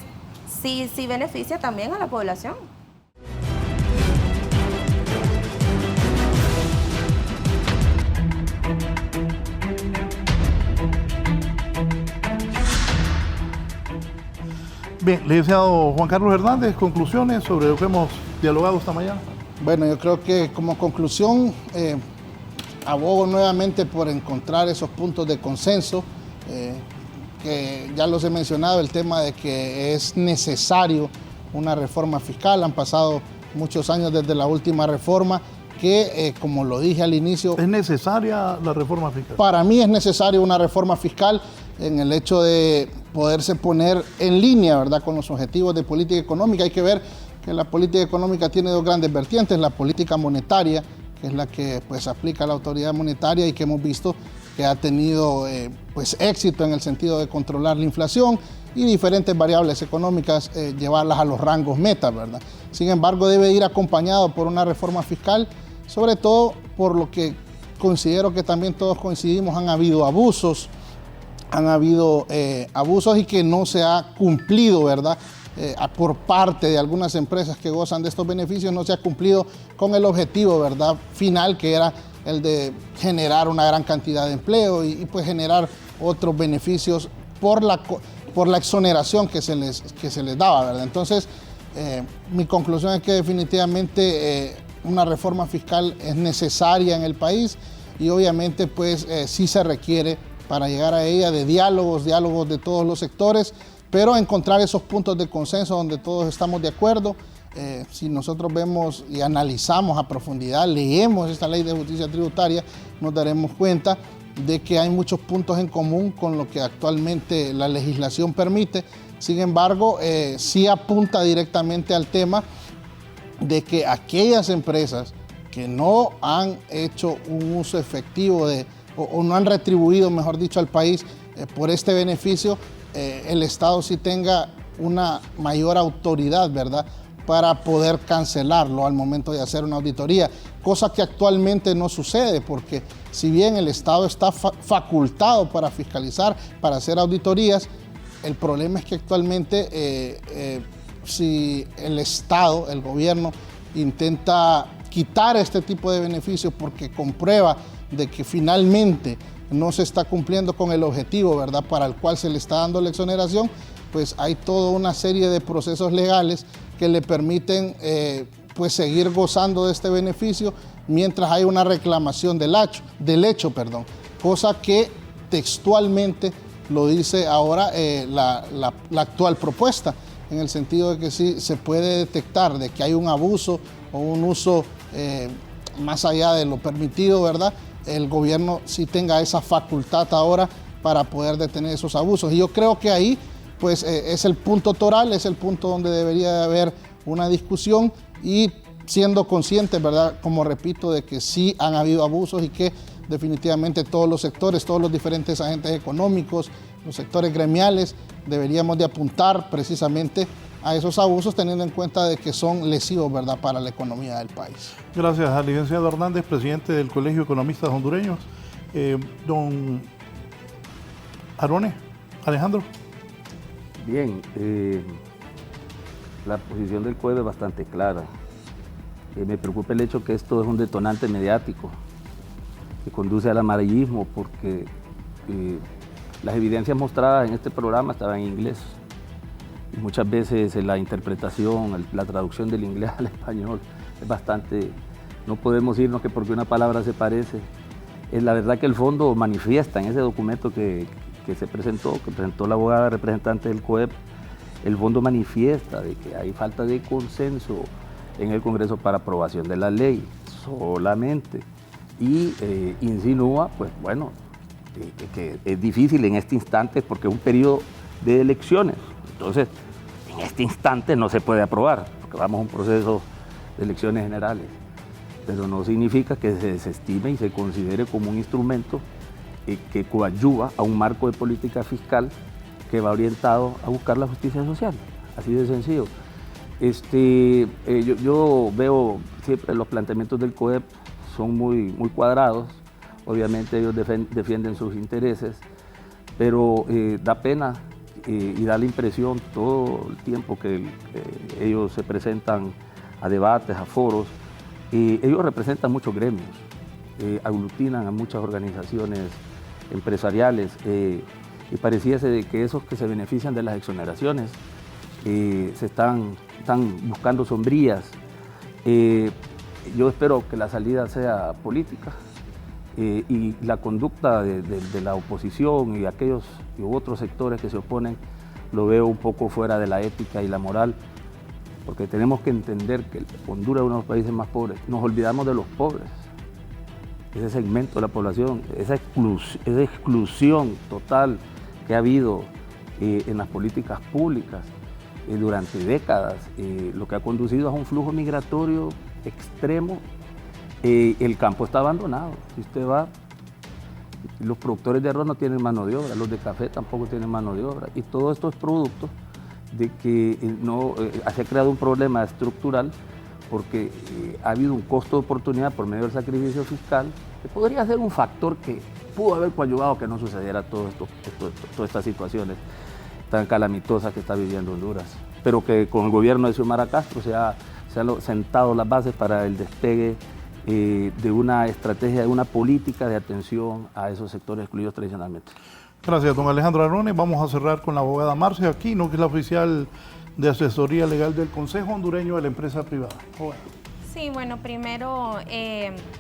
sí beneficia también a la población. Bien, licenciado Juan Carlos Hernández, conclusiones sobre lo que hemos dialogado esta mañana. Bueno, yo creo que como conclusión abogo nuevamente por encontrar esos puntos de consenso, que ya los he mencionado, el tema de que es necesario una reforma fiscal. Han pasado muchos años desde la última reforma que, como lo dije al inicio... ¿Es necesaria la reforma fiscal? Para mí es necesaria una reforma fiscal en el hecho de poderse poner en línea, ¿verdad?, con los objetivos de política económica. Hay que ver que la política económica tiene dos grandes vertientes: la política monetaria, que es la que pues aplica la autoridad monetaria y que hemos visto que ha tenido pues éxito en el sentido de controlar la inflación y diferentes variables económicas, llevarlas a los rangos meta, ¿verdad? Sin embargo, debe ir acompañado por una reforma fiscal, sobre todo por lo que considero que también todos coincidimos: han habido abusos y que no se ha cumplido, ¿verdad? Por parte de algunas empresas que gozan de estos beneficios, no se ha cumplido con el objetivo, ¿verdad?, final, que era el de generar una gran cantidad de empleo y pues generar otros beneficios por la exoneración que se les daba, ¿verdad? Entonces, mi conclusión es que definitivamente una reforma fiscal es necesaria en el país y obviamente pues sí se requiere, para llegar a ella, de diálogos de todos los sectores, pero encontrar esos puntos de consenso donde todos estamos de acuerdo. Si nosotros vemos y analizamos a profundidad, leemos esta ley de justicia tributaria, nos daremos cuenta de que hay muchos puntos en común con lo que actualmente la legislación permite. Sin embargo, sí apunta directamente al tema de que aquellas empresas que no han hecho un uso efectivo o no han retribuido, mejor dicho, al país por este beneficio, el Estado sí tenga una mayor autoridad, ¿verdad?, para poder cancelarlo al momento de hacer una auditoría, cosa que actualmente no sucede, porque si bien el Estado está facultado para fiscalizar, para hacer auditorías, el problema es que actualmente si el Estado, el gobierno, intenta quitar este tipo de beneficios porque comprueba de que finalmente no se está cumpliendo con el objetivo, ¿verdad?, para el cual se le está dando la exoneración, pues hay toda una serie de procesos legales que le permiten pues seguir gozando de este beneficio mientras hay una reclamación del hecho, cosa que textualmente lo dice ahora la actual propuesta, en el sentido de que sí se puede detectar de que hay un abuso o un uso más allá de lo permitido, ¿verdad? El gobierno sí tenga esa facultad ahora para poder detener esos abusos. Y yo creo que ahí pues es el punto toral, es el punto donde debería de haber una discusión y siendo conscientes, ¿verdad?, como repito, de que sí han habido abusos y que definitivamente todos los sectores, todos los diferentes agentes económicos, los sectores gremiales, deberíamos de apuntar precisamente a esos abusos teniendo en cuenta de que son lesivos, ¿verdad?, para la economía del país. Gracias al licenciado Hernández, presidente del Colegio de Economistas Hondureños. Don Arone, Alejandro. Bien, la posición del COEB es bastante clara. Me preocupa el hecho que esto es un detonante mediático que conduce al amarillismo porque las evidencias mostradas en este programa estaban en inglés y muchas veces la interpretación, la traducción del inglés al español es bastante, no podemos irnos que porque una palabra se parece. Es la verdad que el fondo manifiesta en ese documento que se presentó, que presentó la abogada representante del COEB, el fondo manifiesta de que hay falta de consenso en el Congreso para aprobación de la ley solamente y insinúa, pues bueno, que es difícil en este instante porque es un periodo de elecciones, entonces en este instante no se puede aprobar porque vamos a un proceso de elecciones generales, pero no significa que se desestime y se considere como un instrumento que coadyuva a un marco de política fiscal que va orientado a buscar la justicia social, así de sencillo. Yo veo siempre los planteamientos del COEB son muy cuadrados, obviamente ellos defienden sus intereses, pero da pena y da la impresión todo el tiempo que ellos se presentan a debates, a foros, ellos representan muchos gremios, aglutinan a muchas organizaciones empresariales y pareciese de que esos que se benefician de las exoneraciones están buscando sombrías. Yo espero que la salida sea política y la conducta de la oposición y aquellos y otros sectores que se oponen lo veo un poco fuera de la ética y la moral, porque tenemos que entender que Honduras es uno de los países más pobres. Nos olvidamos de los pobres, ese segmento de la población, esa exclusión total que ha habido en las políticas públicas durante décadas, lo que ha conducido a un flujo migratorio extremo. El campo está abandonado. Si usted va, los productores de arroz no tienen mano de obra, los de café tampoco tienen mano de obra, y todo esto es producto de que se ha creado un problema estructural porque ha habido un costo de oportunidad por medio del sacrificio fiscal que podría ser un factor que pudo haber coadyuvado que no sucediera todas estas situaciones tan calamitosas que está viviendo Honduras, pero que con el gobierno de Xiomara Castro se han sentado las bases para el despegue de una estrategia, de una política de atención a esos sectores excluidos tradicionalmente. Gracias, don Alejandro Arone. Vamos a cerrar con la abogada Marcia Aquino, que es la oficial de asesoría legal del Consejo Hondureño de la Empresa Privada. Sí, bueno, primero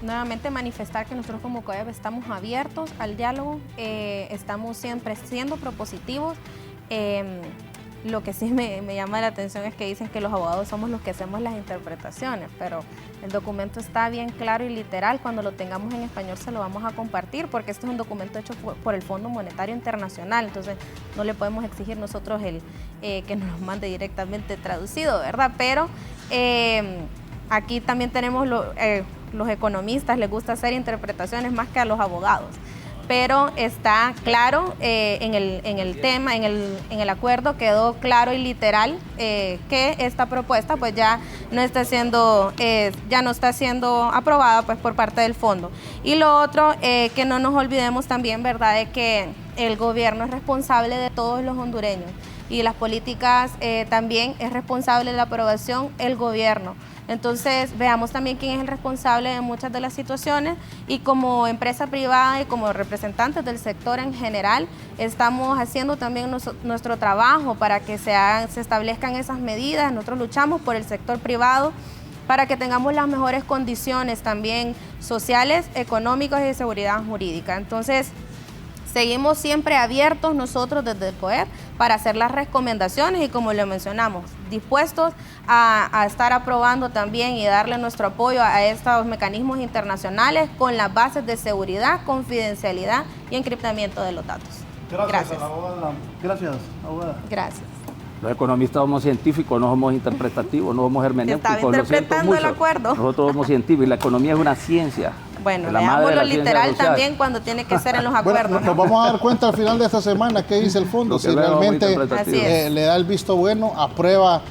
nuevamente manifestar que nosotros como COEB estamos abiertos al diálogo, estamos siempre siendo propositivos. Lo que sí me llama la atención es que dicen que los abogados somos los que hacemos las interpretaciones, pero el documento está bien claro y literal. Cuando lo tengamos en español se lo vamos a compartir, porque este es un documento hecho por el Fondo Monetario Internacional, entonces no le podemos exigir nosotros que nos lo mande directamente traducido, ¿verdad? Pero aquí también tenemos los economistas, les gusta hacer interpretaciones más que a los abogados. Pero está claro en el tema, en el acuerdo quedó claro y literal que esta propuesta pues ya no está siendo aprobada pues por parte del fondo. Y lo otro, que no nos olvidemos también, ¿verdad?, de que el gobierno es responsable de todos los hondureños y las políticas también es responsable de la aprobación el gobierno. Entonces, veamos también quién es el responsable de muchas de las situaciones, y como empresa privada y como representantes del sector en general, estamos haciendo también nuestro trabajo para que se establezcan esas medidas. Nosotros luchamos por el sector privado para que tengamos las mejores condiciones también sociales, económicas y de seguridad jurídica. Entonces, seguimos siempre abiertos nosotros desde el COEP para hacer las recomendaciones y, como le mencionamos, dispuestos a estar aprobando también y darle nuestro apoyo a estos mecanismos internacionales con las bases de seguridad, confidencialidad y encriptamiento de los datos. Gracias. Gracias, abogada. Gracias. Los economistas somos científicos, no somos interpretativos, no somos hermenéuticos. Estaba interpretando el acuerdo. Nosotros somos científicos y la economía es una ciencia. Bueno, leámoslo literal también cuando tiene que ser en los acuerdos. Bueno, nos vamos a dar cuenta al final de esta semana qué dice el fondo, si realmente le da el visto bueno, aprueba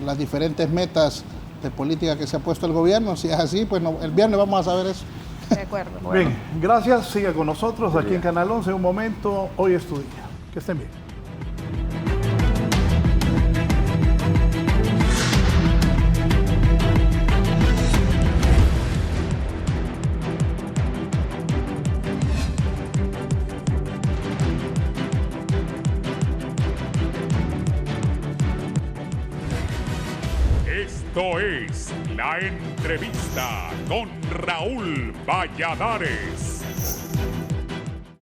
las diferentes metas de política que se ha puesto el gobierno. Si es así, pues el viernes vamos a saber eso. De acuerdo. Bueno. Bien, gracias. Siga con nosotros aquí en Canal 11. Un momento, hoy es tu día. Que estén bien. Esto es La Entrevista con Raúl Valladares.